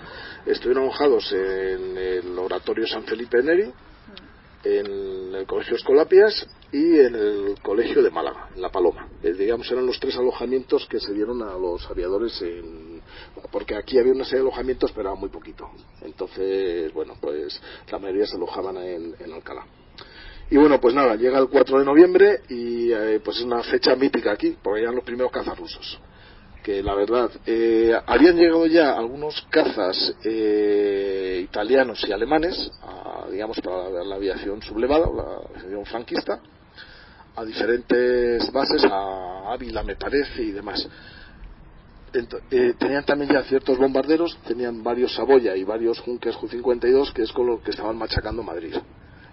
estuvieron alojados en el Oratorio San Felipe Neri, en el Colegio Escolapias y en el Colegio de Málaga, en La Paloma. Digamos, eran los 3 alojamientos que se dieron a los aviadores porque aquí había una serie de alojamientos, pero era muy poquito. Entonces, bueno, pues la mayoría se alojaban en Alcalá. Y bueno, pues nada, llega el 4 de noviembre y pues es una fecha mítica aquí, porque eran los primeros cazas rusos. Que la verdad, habían llegado ya algunos cazas italianos y alemanes, digamos, para la aviación sublevada, la aviación franquista, a diferentes bases, a Ávila me parece y demás. Tenían también ya ciertos bombarderos, tenían varios Saboya y varios Junkers Ju-52, que es con los que estaban machacando Madrid.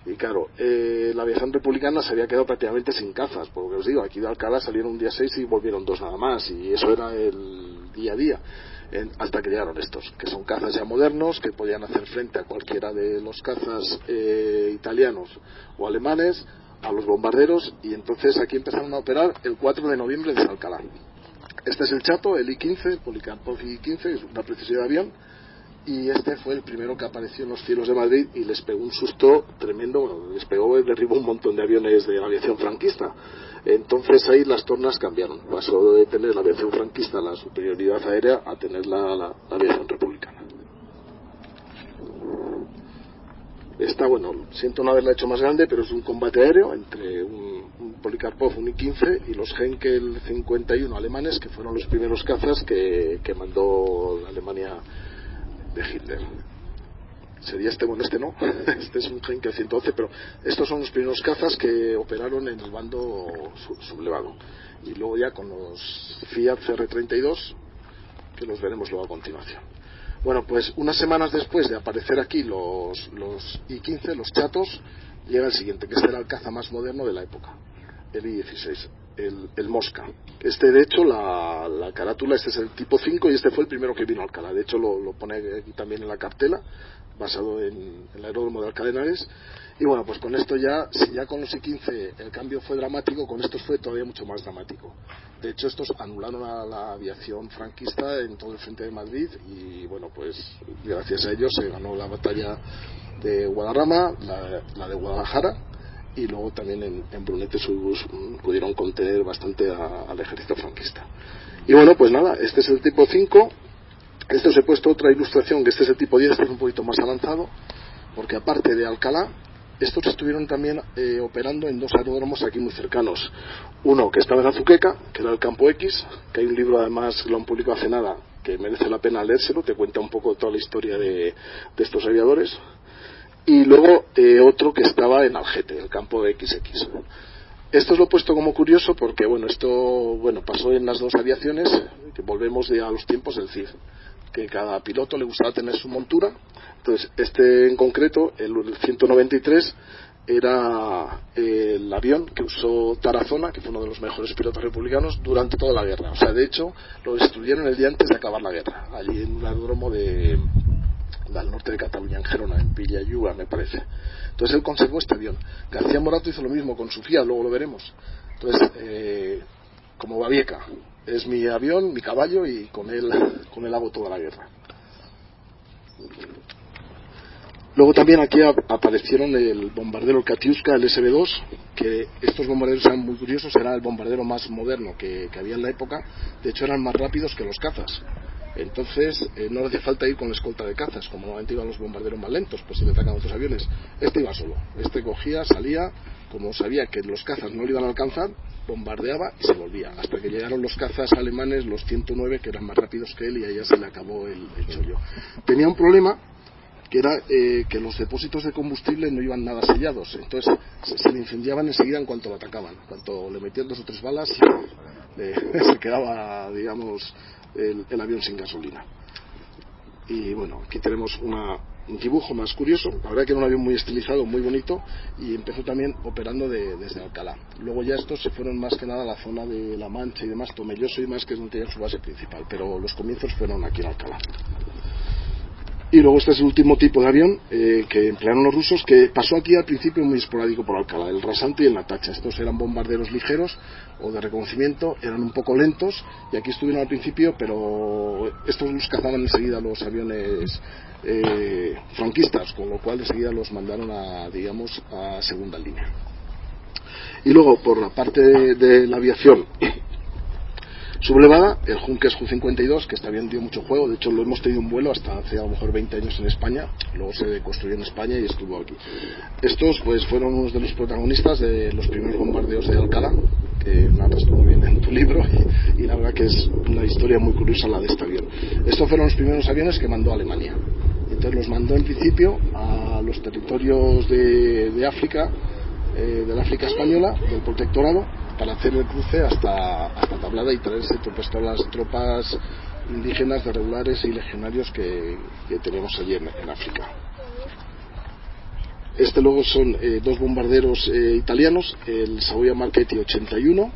Y claro, la aviación republicana se había quedado prácticamente sin cazas, porque os digo, aquí de Alcalá salieron un día 6 y volvieron 2 nada más, y eso era el día a día, hasta que llegaron estos, que son cazas ya modernos, que podían hacer frente a cualquiera de los cazas italianos o alemanes, a los bombarderos, y entonces aquí empezaron a operar el 4 de noviembre desde Alcalá. Este es el Chato, el I-15, Polikarpov I-15, es una preciosidad de avión, y este fue el primero que apareció en los cielos de Madrid y les pegó un susto tremendo. Bueno, les pegó y derribó un montón de aviones de la aviación franquista. Entonces ahí las tornas cambiaron, pasó de tener la aviación franquista la superioridad aérea a tener la aviación republicana. Esta, bueno, siento no haberla hecho más grande, pero es un combate aéreo entre un Polikarpov, un I-15, y los Henkel 51 alemanes, que fueron los primeros cazas que mandó la Alemania de Hitler. Sería este, bueno, este no, este es un Henkel 111, pero estos son los primeros cazas que operaron en el bando sublevado. Y luego ya con los Fiat CR-32, que los veremos luego a continuación. Bueno, pues unas semanas después de aparecer aquí los I-15, los Chatos, llega el siguiente, que este era el caza más moderno de la época, el I-16, el Mosca. Este, de hecho, la carátula, este es el tipo 5 y este fue el primero que vino a Alcalá. De hecho, lo pone aquí también en la cartela, basado en el aeródromo de Alcalá de Henares. Y bueno, pues con esto ya, si ya con los I-15 el cambio fue dramático, con estos fue todavía mucho más dramático. De hecho, estos anularon a la aviación franquista en todo el frente de Madrid y bueno, pues gracias a ellos se ganó la batalla de Guadarrama, la de Guadalajara, y luego también en Brunete pudieron contener bastante al ejército franquista. Y bueno, pues nada, este es el tipo 5. Este os he puesto otra ilustración, que este es el tipo 10, este es un poquito más avanzado, porque aparte de Alcalá, estos estuvieron también operando en 2 aeródromos aquí muy cercanos. Uno que estaba en Azuqueca, que era el Campo X, que hay un libro además que lo han publicado hace nada, que merece la pena leérselo, te cuenta un poco toda la historia de estos aviadores. Y luego otro que estaba en Algete, el Campo XX. Esto os lo he puesto como curioso porque esto pasó en las 2 aviaciones, que volvemos a los tiempos del CID, que cada piloto le gustaba tener su montura. Entonces este en concreto, el 193, era el avión que usó Tarazona, que fue uno de los mejores pilotos republicanos durante toda la guerra. O sea, de hecho lo destruyeron el día antes de acabar la guerra, allí en un aeródromo al norte de Cataluña, en Gerona, en Villalluba me parece. Entonces él conservó este avión. García Morato hizo lo mismo con su Fiat, luego lo veremos. Entonces, como Babieca, es mi avión, mi caballo, y con él hago toda la guerra. Luego también aquí aparecieron el bombardero Katiuska, el SB-2, que estos bombarderos eran muy curiosos, era el bombardero más moderno que había en la época. De hecho eran más rápidos que los cazas. Entonces no hacía falta ir con la escolta de cazas, como normalmente iban los bombarderos más lentos, pues si le atacaban otros aviones. Este iba solo, este cogía, salía, como sabía que los cazas no le iban a alcanzar, bombardeaba y se volvía, hasta que llegaron los cazas alemanes, los 109, que eran más rápidos que él, y ahí ya se le acabó el chollo. Tenía un problema, que era que los depósitos de combustible no iban nada sellados, entonces se le incendiaban enseguida en cuanto lo atacaban. Cuando le metían 2 o 3 balas se quedaba, digamos, el avión sin gasolina. Y bueno, aquí tenemos un dibujo más curioso. La verdad que era un avión muy estilizado, muy bonito, y empezó también operando desde Alcalá. Luego ya estos se fueron más que nada a la zona de La Mancha y demás, Tomelloso y más, que es donde tenían su base principal, pero los comienzos fueron aquí en Alcalá. Y luego este es el último tipo de avión que emplearon los rusos, que pasó aquí al principio muy esporádico por Alcalá, el Rasante y el Natacha. Estos eran bombarderos ligeros o de reconocimiento, eran un poco lentos, y aquí estuvieron al principio, pero estos los cazaban enseguida los aviones franquistas, con lo cual enseguida los mandaron a segunda línea. Y luego, por la parte de la aviación sublevada, el Junkers Ju-52, que está bien, dio mucho juego. De hecho lo hemos tenido en vuelo hasta hace a lo mejor 20 años en España, luego se construyó en España y estuvo aquí. Estos pues fueron unos de los protagonistas de los primeros bombardeos de Alcalá, que narras muy bien en tu libro, y la verdad que es una historia muy curiosa la de este avión. Estos fueron los primeros aviones que mandó Alemania. Entonces los mandó en principio a los territorios de África, del África española, del protectorado, para hacer el cruce hasta Tablada y traerse pues, todas las tropas indígenas de regulares y legionarios que tenemos allí en África. Este luego son 2 bombarderos italianos, el Savoia Marchetti 81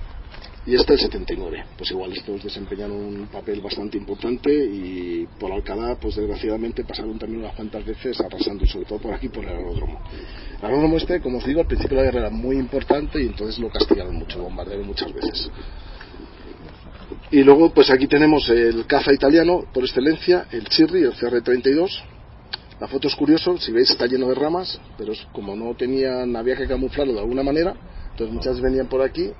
y este el 79. Pues igual estos desempeñaron un papel bastante importante, y por Alcalá pues desgraciadamente pasaron también unas cuantas veces arrasando, y sobre todo por aquí por el aeródromo. El aeródromo este, como os digo, al principio de la guerra era muy importante y entonces lo castigaron mucho, bombardearon muchas veces. Y luego pues aquí tenemos el caza italiano por excelencia, el Cirri, el CR-32. La foto es curioso, si veis está lleno de ramas, pero como no tenían, había que camuflarlo de alguna manera. Entonces muchas venían por aquí,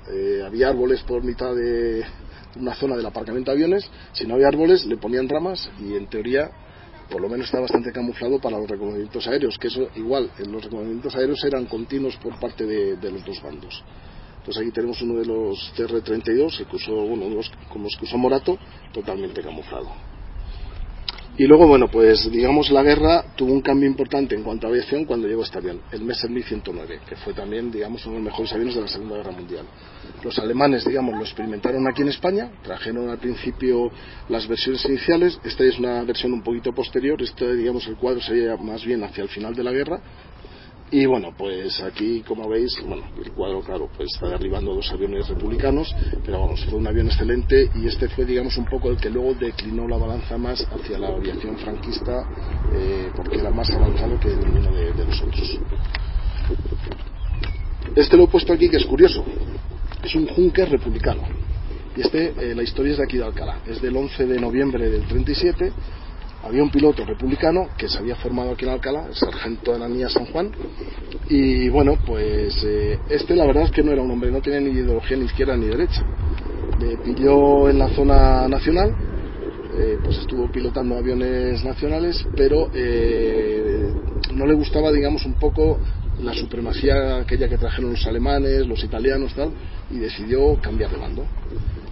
había árboles por mitad de una zona del aparcamiento de aviones. Si no había árboles le ponían ramas, y en teoría por lo menos está bastante camuflado para los reconocimientos aéreos, que eso igual, los reconocimientos aéreos eran continuos por parte de los dos bandos. Entonces aquí tenemos uno de los CR-32 que usó, uno de los como los que usó Morato, totalmente camuflado. Y luego, bueno, pues digamos la guerra tuvo un cambio importante en cuanto a aviación cuando llegó este avión, el Messerschmitt 109, que fue también, digamos, uno de los mejores aviones de la Segunda Guerra Mundial. Los alemanes, digamos, lo experimentaron aquí en España, trajeron al principio las versiones iniciales. Esta es una versión un poquito posterior, digamos, el cuadro sería más bien hacia el final de la guerra. Y bueno, pues aquí, como veis, bueno, el cuadro, claro, pues está derribando 2 aviones republicanos, pero vamos, fue un avión excelente, y este fue, digamos, un poco el que luego declinó la balanza más hacia la aviación franquista, porque era más avanzado que ninguno de los otros. Este lo he puesto aquí, que es curioso, es un Junkers republicano, y la historia es de aquí de Alcalá, es del 11 de noviembre del 37. Había un piloto republicano que se había formado aquí en Alcalá, el sargento Ananías San Juan, y bueno, pues la verdad es que no era un hombre, no tenía ni ideología ni izquierda ni derecha. Le pilló en la zona nacional, pues estuvo pilotando aviones nacionales, pero no le gustaba, digamos, un poco la supremacía aquella que trajeron los alemanes, los italianos, tal, y decidió cambiar de bando.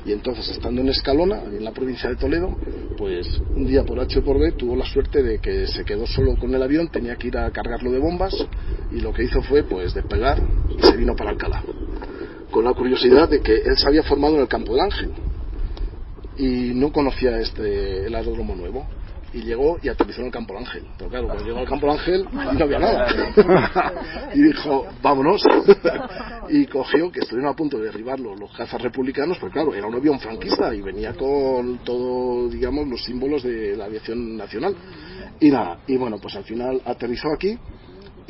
Y entonces, estando en Escalona, en la provincia de Toledo, pues un día por H o por B tuvo la suerte de que se quedó solo con el avión, tenía que ir a cargarlo de bombas, y lo que hizo fue pues despegar y se vino para Alcalá, con la curiosidad de que él se había formado en el Campo del Ángel y no conocía el aeródromo nuevo, y llegó y aterrizó en el Campo del Ángel. Pero claro, cuando llegó al Campo del Ángel no había nada y dijo, vámonos. Y cogió, que estuvieron a punto de derribarlo los cazas republicanos, porque claro, era un avión franquista y venía con todo, digamos, los símbolos de la aviación nacional. Y nada, y bueno, pues al final aterrizó aquí,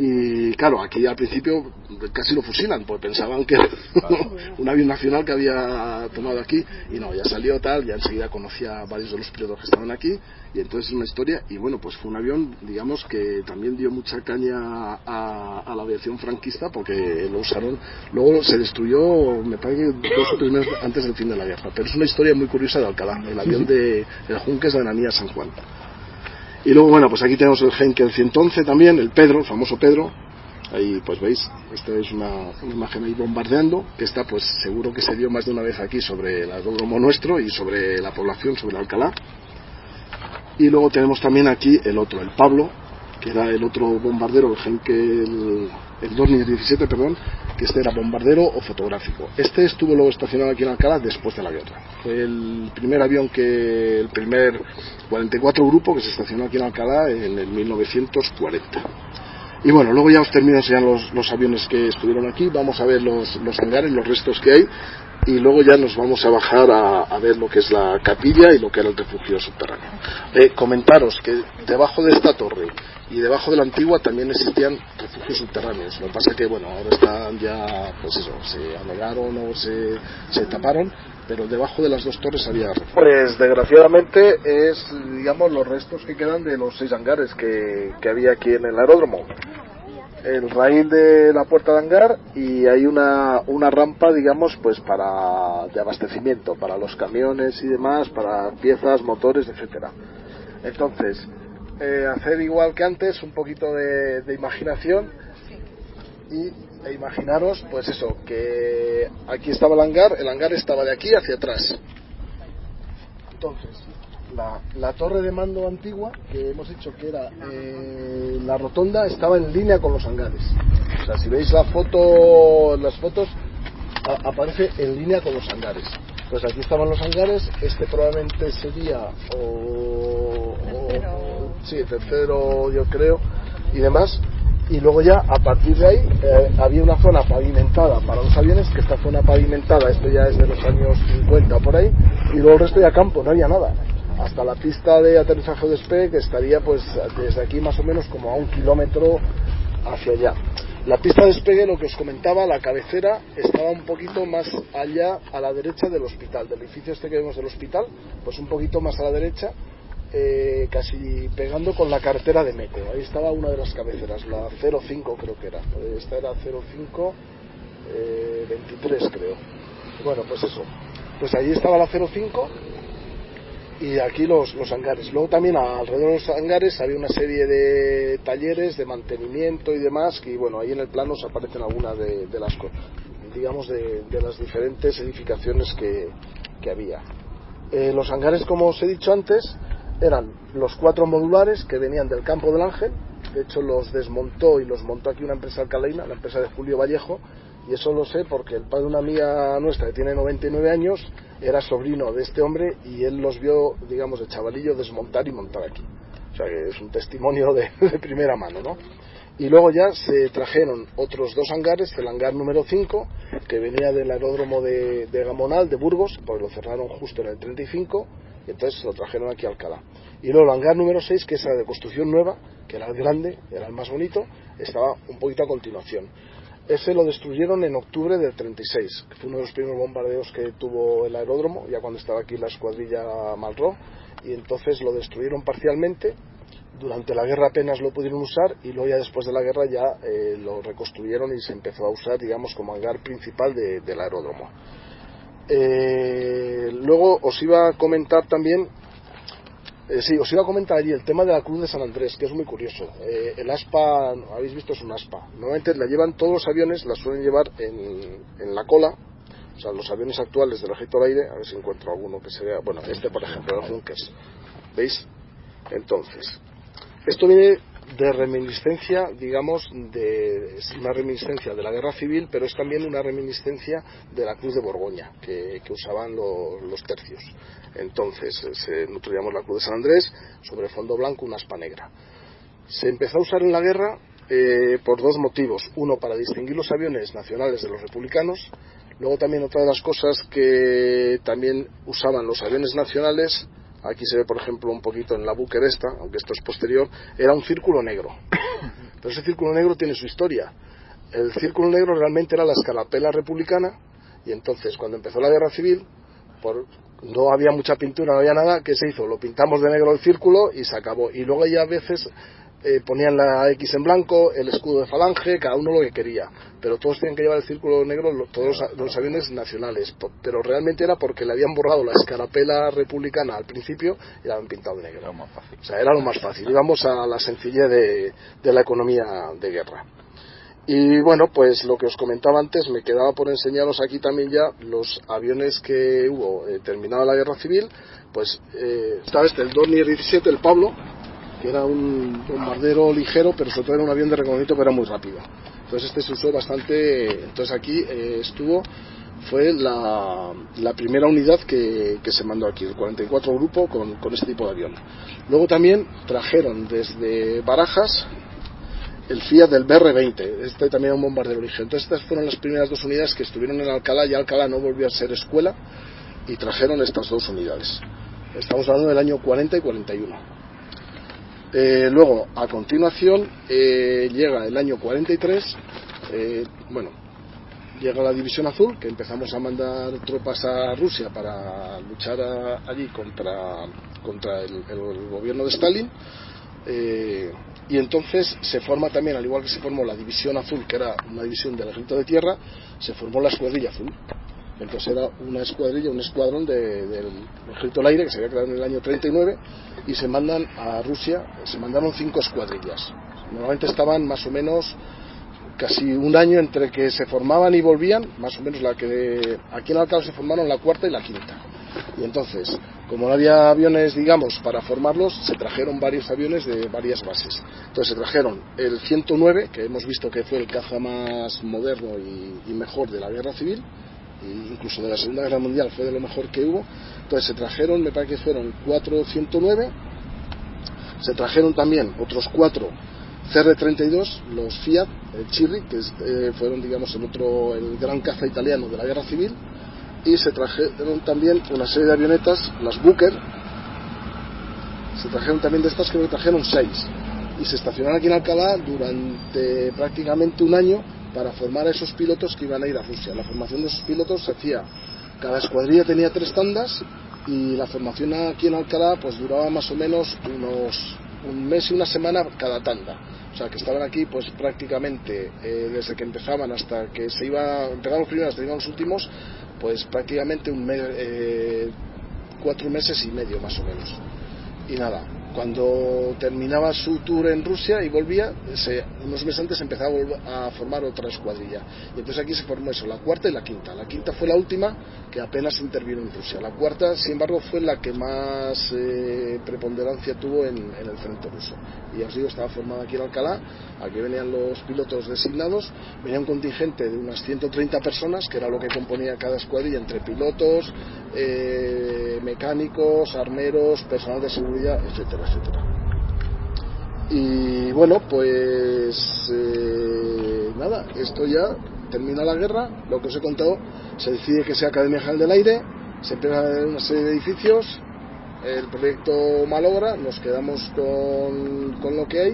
Y claro, aquí al principio casi lo fusilan, porque pensaban que era un avión nacional que había tomado aquí, y no, ya salió tal, ya enseguida conocía a varios de los pilotos que estaban aquí, y entonces es una historia, y bueno, pues fue un avión, digamos, que también dio mucha caña a la aviación franquista, porque lo usaron, luego se destruyó, me parece que 2 o 3 meses antes del fin de la guerra, pero es una historia muy curiosa de Alcalá, el avión de el Junkers de Ananía San Juan. Y luego, bueno, pues aquí tenemos el Heinkel 111 también, el Pedro, el famoso Pedro. Ahí, pues veis, esta es una imagen ahí bombardeando, que está, pues seguro que se dio más de una vez aquí sobre el aeródromo nuestro y sobre la población, sobre Alcalá. Y luego tenemos también aquí el otro, el Pablo, que era el otro bombardero, el Heinkel, el Dornier 17, perdón, que este era bombardero o fotográfico. Este estuvo luego estacionado aquí en Alcalá después de la guerra. Fue el primer avión el primer 44 grupo que se estacionó aquí en Alcalá en el 1940. Y bueno, luego ya os termino enseñando los aviones que estuvieron aquí. Vamos a ver los hangares, los restos que hay, y luego ya nos vamos a bajar a ver lo que es la capilla y lo que era el refugio subterráneo. Comentaros que debajo de esta torre y debajo de la antigua también existían refugios subterráneos. Lo que pasa es que, bueno, ahora están ya, pues eso, se anegaron o se taparon, pero debajo de las 2 torres había refugios. Pues desgraciadamente es, digamos, los restos que quedan de los 6 hangares que había aquí en el aeródromo. El raíl de la puerta de hangar, y hay una rampa, digamos, pues de abastecimiento para los camiones y demás, para piezas, motores, etcétera. Entonces, hacer igual que antes, un poquito de imaginación, e imaginaros, pues eso, que aquí estaba el hangar estaba de aquí hacia atrás. Entonces, la torre de mando antigua, que hemos dicho que era la rotonda, estaba en línea con los hangares. O sea, si veis las fotos, aparece en línea con los hangares. Pues aquí estaban los hangares, este probablemente sería tercero, yo creo, y demás. Y luego ya, a partir de ahí, había una zona pavimentada para los aviones, que esta zona pavimentada, esto ya es de los años 50 por ahí, y luego el resto ya campo, no había nada. Hasta la pista de aterrizaje o despegue, que estaría pues desde aquí más o menos como a 1 kilómetro hacia allá. La pista de despegue, lo que os comentaba, la cabecera estaba un poquito más allá a la derecha del hospital, del edificio este que vemos del hospital, pues un poquito más a la derecha, casi pegando con la carretera de Meco. Ahí estaba una de las cabeceras, la 05 creo que era, esta era 05 23 creo. Bueno, pues eso, pues allí estaba la 05 y aquí los hangares. Luego también alrededor de los hangares había una serie de talleres de mantenimiento y demás, que bueno, ahí en el plano os aparecen algunas de las, digamos, de las diferentes edificaciones que había. Los hangares, como os he dicho antes, eran los 4 modulares que venían del Campo del Ángel. De hecho los desmontó y los montó aquí una empresa alcalaína, la empresa de Julio Vallejo, y eso lo sé porque el padre de una amiga nuestra que tiene 99 años era sobrino de este hombre, y él los vio, digamos, de chavalillo desmontar y montar aquí. O sea que es un testimonio de primera mano, ¿no? Y luego ya se trajeron otros 2 hangares, el hangar número 5, que venía del aeródromo de Gamonal, de Burgos, porque lo cerraron justo en el 35, y entonces lo trajeron aquí a Alcalá. Y luego el hangar número 6, que es de construcción nueva, que era el grande, era el más bonito, estaba un poquito a continuación. Ese lo destruyeron en octubre del 36, que fue uno de los primeros bombardeos que tuvo el aeródromo, ya cuando estaba aquí la escuadrilla Malraux, y entonces lo destruyeron parcialmente. Durante la guerra apenas lo pudieron usar, y luego ya después de la guerra ya lo reconstruyeron y se empezó a usar, digamos, como hangar principal del aeródromo. Luego os iba a comentar también, os iba a comentar allí el tema de la Cruz de San Andrés, que es muy curioso. El aspa, habéis visto, es un aspa. Normalmente la llevan todos los aviones, la suelen llevar en la cola. O sea, los aviones actuales del Ejército del Aire, a ver si encuentro alguno que se vea. Bueno, este por ejemplo, el Junkers. ¿Veis? Entonces, esto viene de reminiscencia, digamos, es una reminiscencia de la Guerra Civil, pero es también una reminiscencia de la Cruz de Borgoña que usaban los tercios. Entonces, nosotros llamamos la Cruz de San Andrés, sobre fondo blanco una aspa negra. Se empezó a usar en la guerra por 2 motivos. Uno, para distinguir los aviones nacionales de los republicanos. Luego también otra de las cosas que también usaban los aviones nacionales, aquí se ve por ejemplo un poquito en la Booker esta, aunque esto es posterior, era un círculo negro. pero ese círculo negro tiene su historia. El círculo negro realmente era la escarapela republicana, y entonces cuando empezó la guerra civil, no había mucha pintura, no había nada. ¿Qué se hizo? Lo pintamos de negro el círculo y se acabó. Y luego ya a veces ponían la X en blanco, el escudo de Falange, cada uno lo que quería, pero todos tenían que llevar el círculo negro, todos los aviones nacionales, pero realmente era porque le habían borrado la escarapela republicana al principio y la habían pintado de negro. Era más fácil. O sea, era lo más fácil. Íbamos a la sencillez de la economía de guerra. Y bueno, pues lo que os comentaba antes, me quedaba por enseñaros aquí también ya los aviones que hubo terminada la guerra civil. Pues estaba el Dornier 17, el Pablo, que era un bombardero ligero, pero sobre todo era un avión de reconocimiento, pero era muy rápido. Entonces este se usó bastante. Entonces aquí fue la primera unidad que se mandó aquí, el 44 grupo con este tipo de avión. Luego también trajeron desde Barajas el Fiat del BR-20, este también era un bombardero ligero. Entonces estas fueron las primeras dos unidades que estuvieron en Alcalá, y Alcalá no volvió a ser escuela, y trajeron estas dos unidades. Estamos hablando del año 40 y 41. Luego, a continuación, llega el año 43, llega la División Azul, que empezamos a mandar tropas a Rusia para luchar allí contra el gobierno de Stalin. Y entonces se forma también, al igual que se formó la División Azul, que era una división del Ejército de Tierra, se formó la Escuadrilla Azul. Entonces era una escuadrilla, un escuadrón del Ejército del Aire, que se había creado en el año 39, y se mandan a Rusia, se mandaron 5 escuadrillas. Normalmente estaban más o menos casi un año entre que se formaban y volvían, más o menos aquí en Alcalá se formaron la cuarta y la quinta. Y entonces, como no había aviones, digamos, para formarlos, se trajeron varios aviones de varias bases. Entonces se trajeron el 109, que hemos visto que fue el caza más moderno y mejor de la guerra civil, e incluso de la Segunda Guerra Mundial fue de lo mejor que hubo. Entonces se trajeron, me parece que fueron 4 109, se trajeron también otros 4 CR-32, los Fiat, el Chirri, que fueron, digamos, el gran caza italiano de la guerra civil. Y se trajeron también una serie de avionetas, las Booker, se trajeron también de estas, creo que trajeron 6, y se estacionaron aquí en Alcalá durante prácticamente un año para formar a esos pilotos que iban a ir a Rusia. La formación de esos pilotos se hacía, cada escuadrilla tenía 3 tandas, y la formación aquí en Alcalá pues duraba más o menos un mes y una semana cada tanda. O sea, que estaban aquí pues prácticamente desde que empezaban hasta que empezaban los primeros hasta que iban los últimos, pues prácticamente 4 meses y medio más o menos. Y nada, cuando terminaba su tour en Rusia y volvía, unos meses antes empezaba a formar otra escuadrilla. Y entonces aquí se formó eso, la cuarta y la quinta. La quinta fue la última que apenas intervino en Rusia. La cuarta, sin embargo, fue la que más preponderancia tuvo en el frente ruso. Y ya os digo, estaba formada aquí en Alcalá. Aquí venían los pilotos designados, venía un contingente de unas 130 personas, que era lo que componía cada escuadrilla, entre pilotos, mecánicos, armeros, personal de seguridad, etcétera, etcétera. Y bueno, pues nada, esto ya termina la guerra, lo que os he contado, se decide que sea Academia General del Aire, se empieza a ver una serie de edificios, el proyecto malogra, nos quedamos con lo que hay,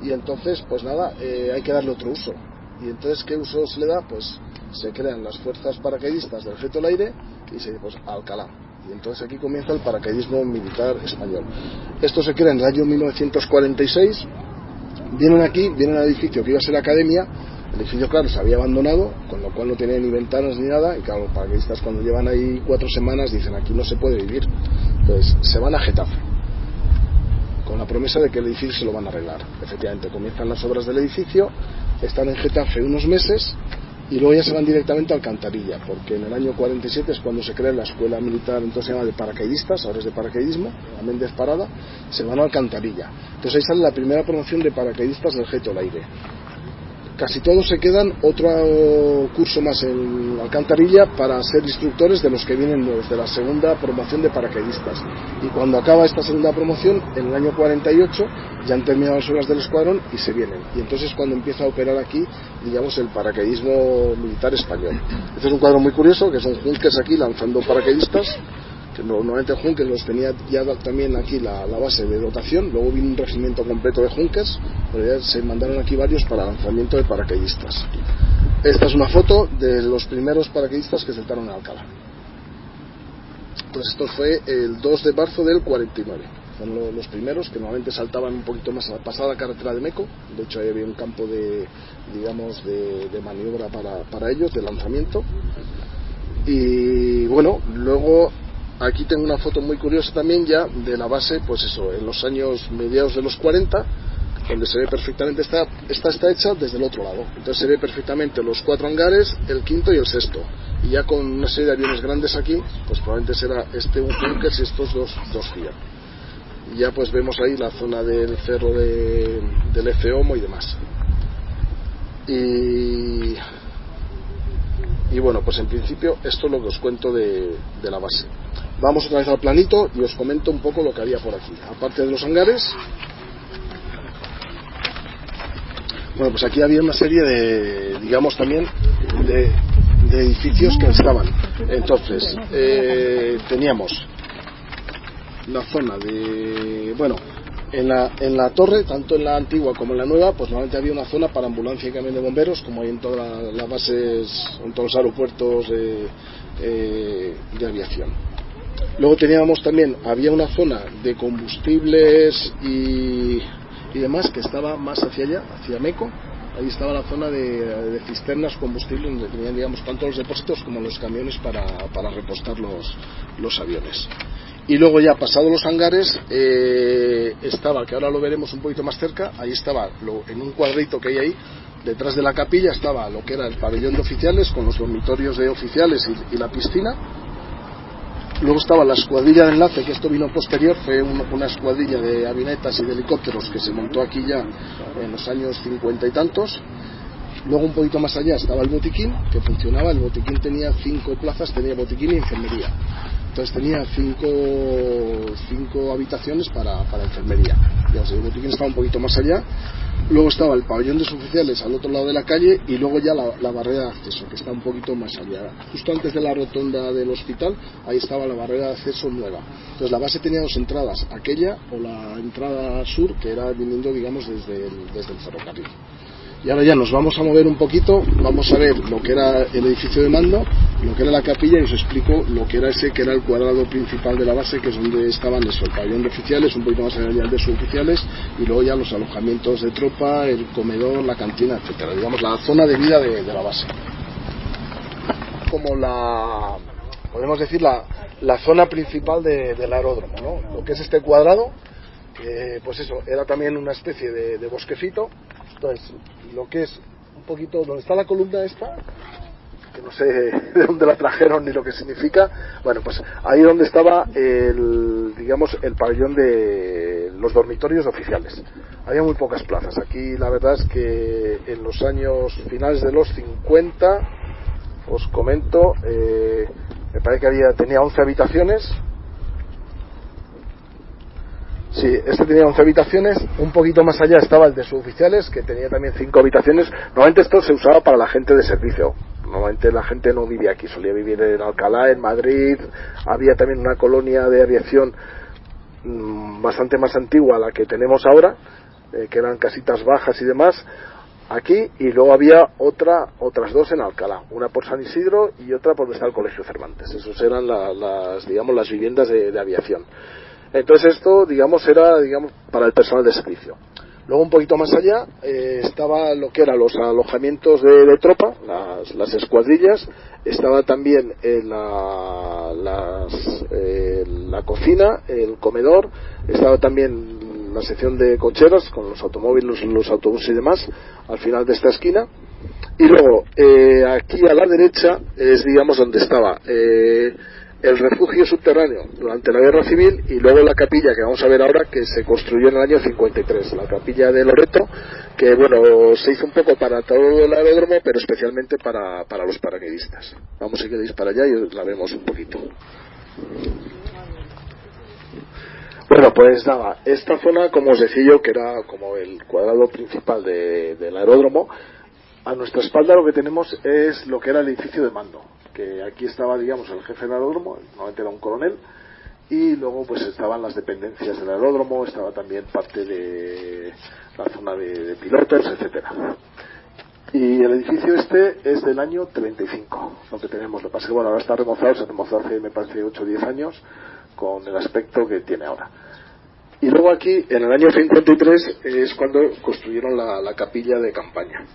y entonces pues nada, hay que darle otro uso. Y entonces, ¿qué uso se le da? Pues se crean las fuerzas paracaidistas del Ejército del Aire y se pues a Alcalá. Y entonces aquí comienza el paracaidismo militar español. Esto se crea en el año 1946. Vienen al edificio que iba a ser academia. El edificio, claro, se había abandonado, con lo cual no tenía ni ventanas ni nada. Y claro, los paracaidistas cuando llevan ahí 4 semanas dicen, aquí no se puede vivir. Entonces se van a Getafe, con la promesa de que el edificio se lo van a arreglar. Efectivamente, comienzan las obras del edificio, están en Getafe unos meses y luego ya se van directamente a Alcantarilla, porque en el año 47 es cuando se crea la escuela militar, entonces se llama de paracaidistas, ahora es de paracaidismo, a Méndez Parada, se van a Alcantarilla. Entonces ahí sale la primera promoción de paracaidistas del Ejército del Aire. Casi todos se quedan otro curso más en Alcantarilla para ser instructores de los que vienen nuevos, de la segunda promoción de paracaidistas. Y cuando acaba esta segunda promoción, en el año 48, ya han terminado las obras del escuadrón y se vienen. Y entonces cuando empieza a operar aquí, digamos, el paracaidismo militar español. Este es un cuadro muy curioso, que son Junkers aquí lanzando paracaidistas, que normalmente Junkers los tenía ya también aquí la base de dotación, luego vino un regimiento completo de Junkers, pero ya se mandaron aquí varios para lanzamiento de paracaidistas. Esta es una foto de los primeros paracaidistas que saltaron en Alcalá. Entonces esto fue el 2 de marzo del 49. Son los primeros que normalmente saltaban un poquito más a la pasada carretera de Meco. De hecho ahí había un campo de maniobra para ellos, de lanzamiento. Y bueno, luego aquí tengo una foto muy curiosa también ya de la base, pues eso, en los años mediados de los 40, donde se ve perfectamente, está hecha desde el otro lado. Entonces se ve perfectamente los 4 hangares, el quinto y el sexto. Y ya con una serie de aviones grandes aquí, pues probablemente será un Junkers y estos dos Fiat. Y ya pues vemos ahí la zona del cerro del F-Homo y demás. Y bueno, pues en principio esto es lo que os cuento de la base. Vamos otra vez al planito y os comento un poco lo que había por aquí. Aparte de los hangares, bueno, pues aquí había una serie de, digamos también, de edificios que estaban. Entonces, teníamos la zona de, bueno, en la torre, tanto en la antigua como en la nueva, pues normalmente había una zona para ambulancia y camión de bomberos, como hay en todas las bases, en todos los aeropuertos de aviación. Luego teníamos también, había una zona de combustibles y demás que estaba más hacia allá, hacia Meco. Ahí estaba la zona de cisternas combustibles, donde tenían, digamos, tanto los depósitos como los camiones para repostar los aviones. Y luego ya pasados los hangares estaba, que ahora lo veremos un poquito más cerca, ahí estaba en un cuadrito que hay ahí, detrás de la capilla estaba lo que era el pabellón de oficiales con los dormitorios de oficiales y la piscina. Luego estaba la escuadrilla de enlace, que esto vino posterior, fue una escuadrilla de avionetas y de helicópteros que se montó aquí ya en los años 50 y tantos. Luego un poquito más allá estaba el botiquín, que funcionaba. El botiquín tenía 5 plazas, tenía botiquín y enfermería. Entonces tenía 5 habitaciones para enfermería. Digamos, el botiquín estaba un poquito más allá. Luego estaba el pabellón de suboficiales al otro lado de la calle y luego ya la barrera de acceso, que está un poquito más allá. Justo antes de la rotonda del hospital, ahí estaba la barrera de acceso nueva. Entonces la base tenía 2 entradas, aquella o la entrada sur, que era viniendo, digamos, desde el ferrocarril. Y ahora ya nos vamos a mover un poquito, vamos a ver lo que era el edificio de mando, lo que era la capilla, y os explico lo que era ese, que era el cuadrado principal de la base, que es donde estaban eso, el pabellón de oficiales, un poquito más allá el de suboficiales, y luego ya los alojamientos de tropa, el comedor, la cantina, etcétera. Digamos, la zona de vida de la base. Como podemos decir, la zona principal del aeródromo, ¿no? Lo que es este cuadrado, pues eso, era también una especie de bosquecito. Entonces, lo que es un poquito, donde está la columna esta, que no sé de dónde la trajeron ni lo que significa, bueno, pues ahí donde estaba el pabellón de los dormitorios oficiales. Había muy pocas plazas. Aquí la verdad es que en los años finales de los 50, os comento, me parece que tenía 11 habitaciones. Sí, este tenía 11 habitaciones. Un poquito más allá estaba el de suboficiales, que tenía también 5 habitaciones. Normalmente esto se usaba para la gente de servicio. Normalmente la gente no vivía aquí, solía vivir en Alcalá, en Madrid. Había también una colonia de aviación bastante más antigua a la que tenemos ahora, que eran casitas bajas y demás, aquí, y luego había otras 2 en Alcalá, una por San Isidro y otra por donde está el Colegio Cervantes. Esos eran las viviendas de aviación. Entonces esto, digamos, era para el personal de servicio. Luego un poquito más allá estaba lo que eran los alojamientos de tropa, las escuadrillas. Estaba también la cocina, el comedor. Estaba también la sección de cocheras con los automóviles, los autobuses y demás, al final de esta esquina. Y luego aquí a la derecha es, digamos, donde estaba el refugio subterráneo durante la Guerra Civil, y luego la capilla que vamos a ver ahora, que se construyó en el año 53, la capilla de Loreto, que bueno, se hizo un poco para todo el aeródromo, pero especialmente para los paracaidistas. Vamos, si queréis, para allá y la vemos un poquito. Bueno, pues nada, esta zona, como os decía yo, que era como el cuadrado principal del aeródromo. A nuestra espalda lo que tenemos es lo que era el edificio de mando, que aquí estaba, digamos, el jefe del aeródromo, normalmente era un coronel, y luego pues estaban las dependencias del aeródromo, estaba también parte de la zona de pilotos, etcétera. Y el edificio este es del año 35, lo que tenemos. Lo que pasa es que bueno, ahora está remozado, se remozó hace me parece 8 o 10 años con el aspecto que tiene ahora. Y luego aquí, en el año 53, es cuando construyeron la capilla de campaña.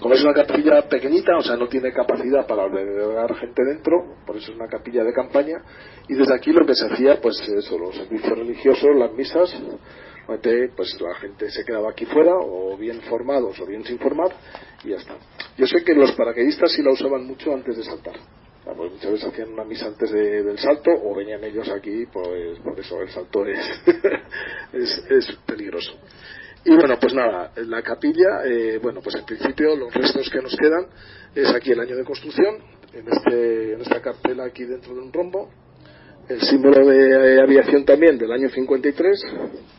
Como es una capilla pequeñita, o sea, no tiene capacidad para albergar gente dentro, por eso es una capilla de campaña, y desde aquí lo que se hacía, pues eso, los servicios religiosos, las misas, pues la gente se quedaba aquí fuera, o bien formados o bien sin formar, y ya está. Yo sé que los paracaidistas sí la usaban mucho antes de saltar. Pues muchas veces hacían una misa antes del salto, o venían ellos aquí, pues por eso el salto es peligroso. Y bueno, pues nada, la capilla, bueno, pues en principio los restos que nos quedan es aquí el año de construcción, en esta cartela aquí dentro de un rombo, el símbolo de aviación también del año 53,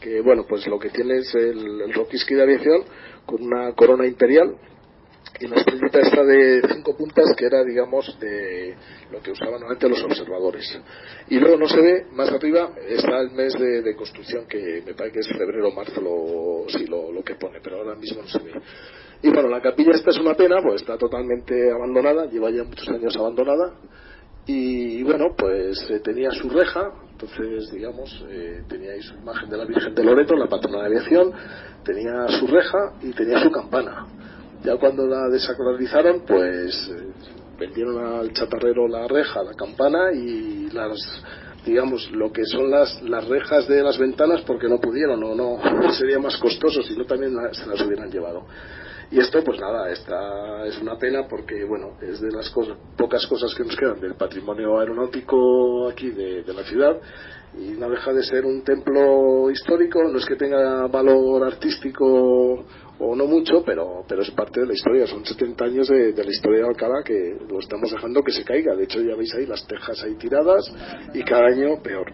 que bueno, pues lo que tiene es el roquiski de aviación con una corona imperial, y la estrellita esta de 5 puntas que era, digamos, de lo que usaban normalmente los observadores. Y luego no se ve, más arriba está el mes de construcción, que me parece que es febrero o marzo lo que pone, pero ahora mismo no se ve. Y bueno, la capilla esta es una pena, pues está totalmente abandonada, lleva ya muchos años abandonada, y bueno, pues tenía su reja, entonces digamos, tenía ahí su imagen de la Virgen de Loreto, la patrona de aviación, tenía su reja y tenía su campana. Ya cuando la desacralizaron, pues vendieron al chatarrero la reja, la campana y digamos, lo que son las rejas de las ventanas, porque no pudieron, o no sería más costoso, si no también se las hubieran llevado. Y esto, pues nada, esta es una pena porque, bueno, es de las pocas cosas que nos quedan del patrimonio aeronáutico aquí de la ciudad, y no deja de ser un templo histórico. No es que tenga valor artístico o no mucho, pero es parte de la historia. Son 70 años de la historia de Alcalá, que lo estamos dejando que se caiga. De hecho, ya veis ahí las tejas ahí tiradas, y cada año peor.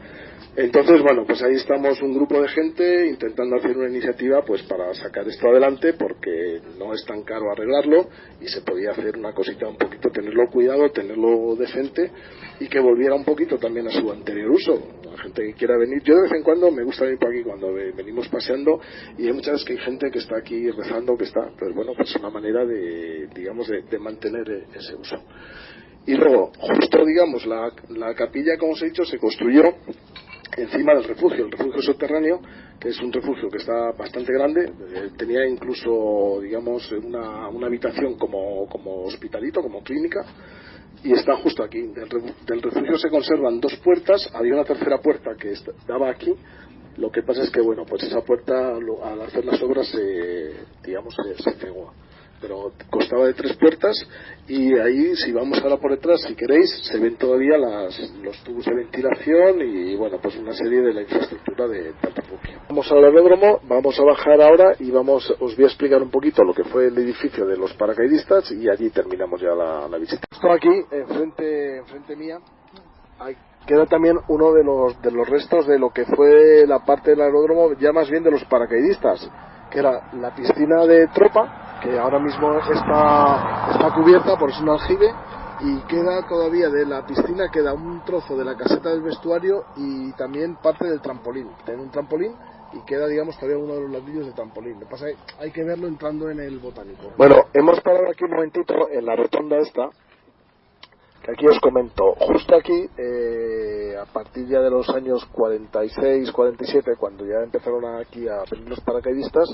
Entonces, bueno, pues ahí estamos un grupo de gente intentando hacer una iniciativa pues para sacar esto adelante, porque no es tan caro arreglarlo y se podía hacer una cosita un poquito, tenerlo cuidado, tenerlo decente, y que volviera un poquito también a su anterior uso. La gente que quiera venir, yo de vez en cuando me gusta venir por aquí cuando venimos paseando, y hay muchas veces que hay gente que está aquí rezando, pues bueno, pues es una manera de, digamos, de mantener ese uso. Y luego, justo digamos, la capilla, como os he dicho, se construyó encima del refugio, el refugio subterráneo, que es un refugio que está bastante grande. Tenía incluso, digamos, una habitación como hospitalito, como clínica, y está justo aquí. Del refugio se conservan 2 puertas, había una tercera puerta que daba aquí. Lo que pasa es que, bueno, pues esa puerta al hacer las obras se cegó, pero constaba de 3 puertas, y ahí, si vamos ahora por detrás, si queréis, se ven todavía los tubos de ventilación y bueno, pues una serie de la infraestructura del refugio. Vamos al aeródromo, vamos a bajar ahora y os voy a explicar un poquito lo que fue el edificio de los paracaidistas, y allí terminamos ya la visita. Esto aquí, enfrente mía, queda también uno de los restos de lo que fue la parte del aeródromo, ya más bien de los paracaidistas, que era la piscina de tropa, que ahora mismo está cubierta, por eso un aljibe, y queda todavía de la piscina, queda un trozo de la caseta del vestuario y también parte del trampolín. Tiene un trampolín y queda, digamos, todavía uno de los ladrillos de trampolín. Lo que pasa es que hay que verlo entrando en el botánico. Bueno, hemos parado aquí un momentito en la rotonda esta, que aquí os comento, justo aquí, a partir ya de los años 46, 47, cuando ya empezaron aquí a venir los paracaidistas,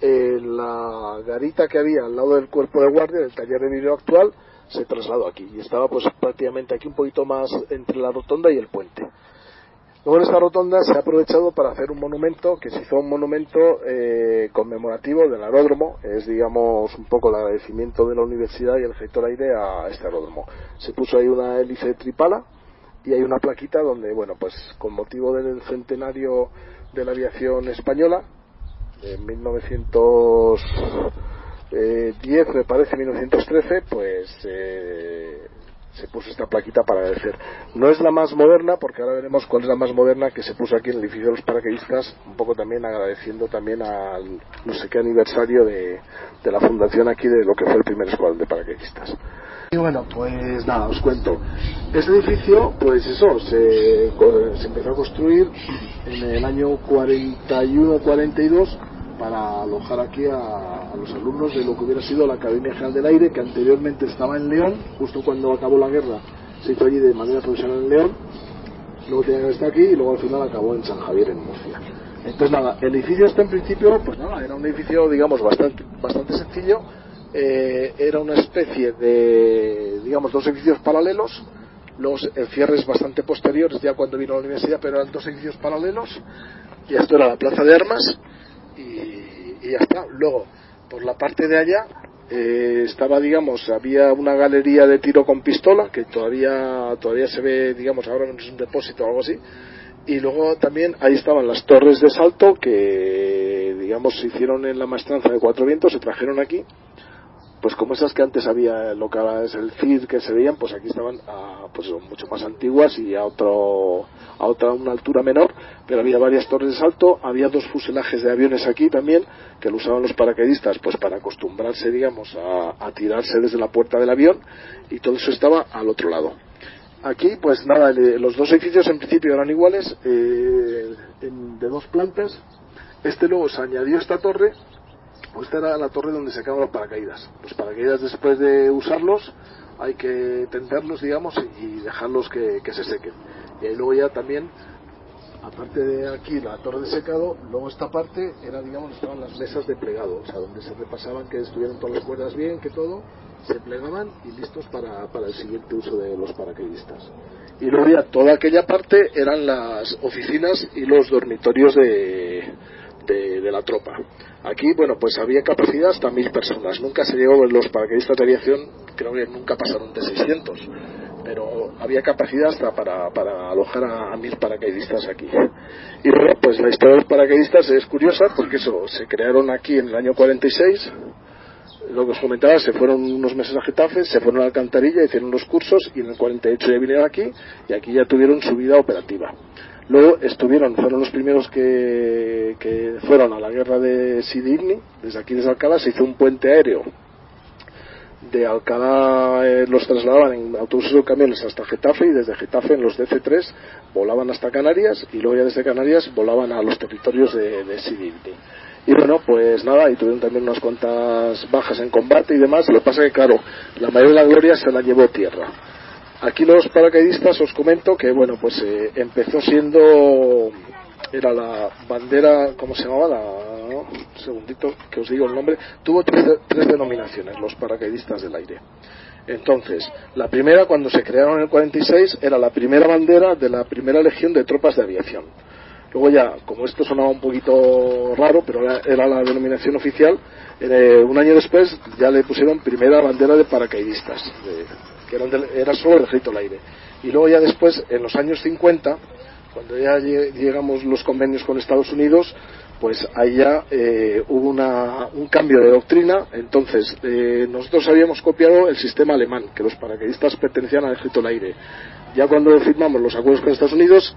la garita que había al lado del cuerpo de guardia, del taller de vídeo actual, se trasladó aquí, y estaba pues prácticamente aquí un poquito más entre la rotonda y el puente. Luego en esta rotonda se ha aprovechado para hacer un monumento, que se hizo un monumento conmemorativo del aeródromo. Es, digamos, un poco el agradecimiento de la universidad y el Rector Aire a este aeródromo. Se puso ahí una hélice tripala y hay una plaquita donde, bueno, pues con motivo del centenario de la aviación española, en 1910, me parece, 1913, pues se puso esta plaquita para agradecer. No es la más moderna, porque ahora veremos cuál es la más moderna, que se puso aquí en el edificio de los paracaidistas, un poco también agradeciendo también al no sé qué aniversario de la fundación aquí de lo que fue el primer escuadrón de paracaidistas. Y bueno, pues nada, os cuento. Este edificio, pues eso, se empezó a construir en el año 41-42 para alojar aquí a los alumnos de lo que hubiera sido la Academia General del Aire, que anteriormente estaba en León. Justo cuando acabó la guerra se hizo allí de manera profesional en León, luego tenía que estar aquí y luego al final acabó en San Javier, en Murcia. Entonces nada, el edificio este en principio, pues nada, era un edificio, digamos, bastante sencillo. Era una especie de, digamos, dos edificios paralelos, los cierres bastante posteriores ya cuando vino la universidad, pero eran dos edificios paralelos, y esto era la plaza de armas, y ya está. Luego, por la parte de allá, estaba, digamos, había una galería de tiro con pistola, que todavía se ve, digamos, ahora no es un depósito o algo así, y luego también ahí estaban las torres de salto, que, digamos, se hicieron en la maestranza de Cuatro Vientos, se trajeron aquí, pues como esas que antes había, lo que ahora es el CID, que se veían, pues aquí estaban pues mucho más antiguas y a una altura menor, pero había varias torres de salto, había dos fuselajes de aviones aquí también, que lo usaban los paracaidistas pues para acostumbrarse, digamos, a tirarse desde la puerta del avión, y todo eso estaba al otro lado. Aquí, pues nada, los dos edificios en principio eran iguales, de dos plantas. Luego se añadió esta torre. Esta era la torre donde se quedaban los paracaídas. Los paracaídas, después de usarlos, hay que tenderlos, digamos, y dejarlos que se sequen. Y ahí luego ya también, aparte de aquí la torre de secado, luego esta parte era, digamos, estaban las mesas de plegado, o sea, donde se repasaban que estuvieran todas las cuerdas bien, que todo, se plegaban y listos para el siguiente uso de los paracaidistas. Y luego ya toda aquella parte eran las oficinas y los dormitorios de la tropa. Aquí, bueno, pues había capacidad hasta 1000 personas. Nunca se llegó, los paracaidistas de aviación creo que nunca pasaron de 600, pero había capacidad hasta para alojar a 1000 paracaidistas aquí. Y bueno, pues la historia de los paracaidistas es curiosa, porque eso, se crearon aquí en el año 46, lo que os comentaba, se fueron unos meses a Getafe, se fueron a Alcantarilla, hicieron los cursos, y en el 48 ya vinieron aquí, y aquí ya tuvieron su vida operativa. Luego fueron los primeros que fueron a la guerra de Sidi Ifni. Desde aquí, desde Alcalá, se hizo un puente aéreo. De Alcalá los trasladaban en autobuses o camiones hasta Getafe, y desde Getafe en los DC-3 volaban hasta Canarias, y luego ya desde Canarias volaban a los territorios de Sidi Ifni. Y bueno, pues nada, y tuvieron también unas cuantas bajas en combate y demás. Lo que pasa que, claro, la mayor de la gloria se la llevó tierra. Aquí los paracaidistas, os comento que, bueno, pues empezó siendo, era la bandera, ¿cómo se llamaba? Un segundito que os digo el nombre. Tuvo tres denominaciones, los paracaidistas del aire. Entonces, la primera, cuando se crearon en el 46, era la primera bandera de la primera legión de tropas de aviación. Luego ya, como esto sonaba un poquito raro, pero era la denominación oficial, un año después ya le pusieron primera bandera de paracaidistas, que era solo el ejército del aire. Y luego ya después, en los años 50, cuando ya llegamos los convenios con Estados Unidos, pues ahí ya hubo un cambio de doctrina. Entonces, nosotros habíamos copiado el sistema alemán, que los paracaidistas pertenecían al ejército del aire. Ya cuando firmamos los acuerdos con Estados Unidos,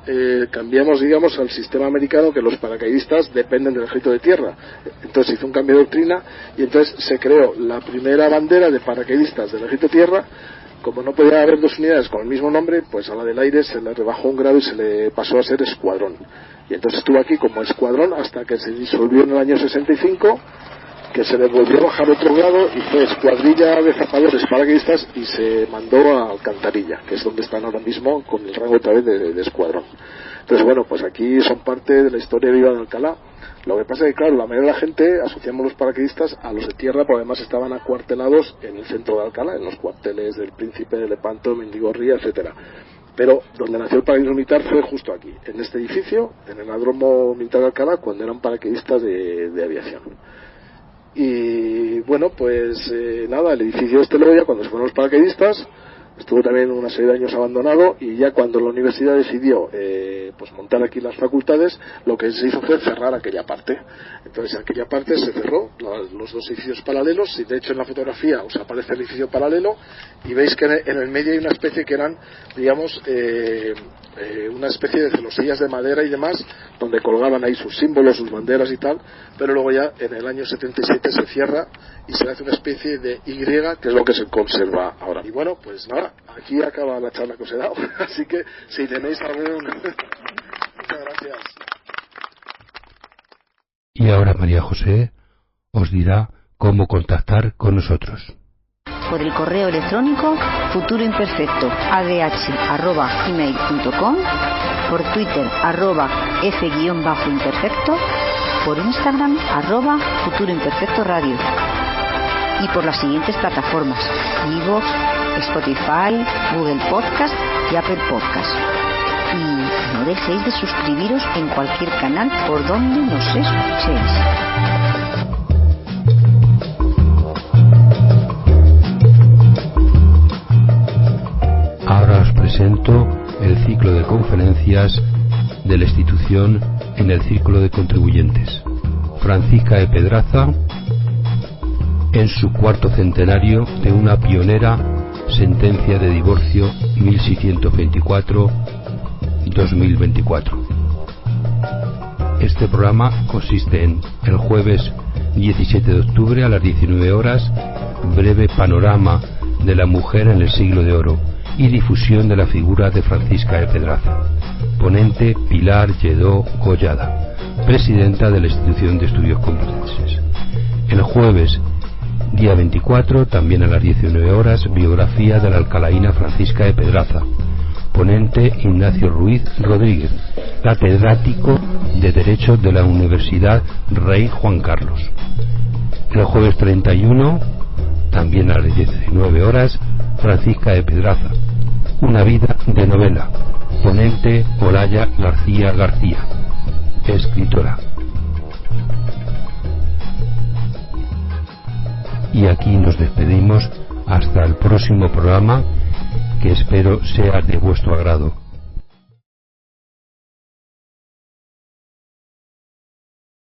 cambiamos, digamos, al sistema americano, que los paracaidistas dependen del ejército de tierra. Entonces se hizo un cambio de doctrina, y entonces se creó la primera bandera de paracaidistas del ejército de tierra. Como no podía haber dos unidades con el mismo nombre, pues a la del aire se le rebajó un grado y se le pasó a ser escuadrón. Y entonces estuvo aquí como escuadrón hasta que se disolvió en el año 65, que se le volvió a bajar otro grado y fue escuadrilla de zapadores paracaidistas, y se mandó a Alcantarilla, que es donde están ahora mismo con el rango otra vez de escuadrón. Entonces, bueno, pues aquí son parte de la historia viva de Alcalá. Lo que pasa es que, claro, la mayoría de la gente asociamos los paracaidistas a los de tierra, porque además estaban acuartelados en el centro de Alcalá, en los cuarteles del Príncipe, de Lepanto, Mendigorría, etcétera. Pero donde nació el paracaidismo militar fue justo aquí, en este edificio, en el aeródromo militar de Alcalá, cuando eran paracaidistas de aviación. Y bueno, pues nada, el edificio luego ya, cuando se fueron los paracaidistas, estuvo también una serie de años abandonado, y ya cuando la universidad decidió pues montar aquí las facultades, lo que se hizo fue cerrar aquella parte. Entonces aquella parte se cerró, los dos edificios paralelos, y de hecho en la fotografía os aparece el edificio paralelo y veis que en el medio hay una especie que eran, digamos, una especie de celosillas de madera y demás, donde colgaban ahí sus símbolos, sus banderas y tal, pero luego ya en el año 77 se cierra y se hace una especie de Y, que es lo que se conserva ahora. Y bueno, pues nada, aquí acaba la charla que os he dado, así que si tenéis algún... Muchas gracias. Y ahora María José os dirá cómo contactar con nosotros. Por el correo electrónico futuroimperfecto@gmail.com, por Twitter @f_imperfecto, por Instagram @futuroimperfectoradio, y por las siguientes plataformas: iVoox, Spotify, Google Podcast y Apple Podcast. Y no dejéis de suscribiros en cualquier canal por donde nos escuchéis. Ahora os presento el ciclo de conferencias de la institución en el Círculo de Contribuyentes. Francisca E. Pedraza, en su cuarto centenario de una pionera sentencia de divorcio 1624-2024. Este programa consiste en el jueves 17 de octubre a las 19 horas, breve panorama de la mujer en el siglo de oro y difusión de la figura de Francisca E. Pedraza. Ponente Pilar Lledó Collada, presidenta de la Institución de Estudios Complutenses. El jueves día 24, también a las 19 horas, biografía de la alcalaína Francisca E. Pedraza. Ponente Ignacio Ruiz Rodríguez, catedrático de Derecho de la Universidad Rey Juan Carlos. El jueves 31, también a las 19 horas, Francisca E. Pedraza, una vida de novela. Ponente Olaya García García, escritora. Y aquí nos despedimos hasta el próximo programa, que espero sea de vuestro agrado.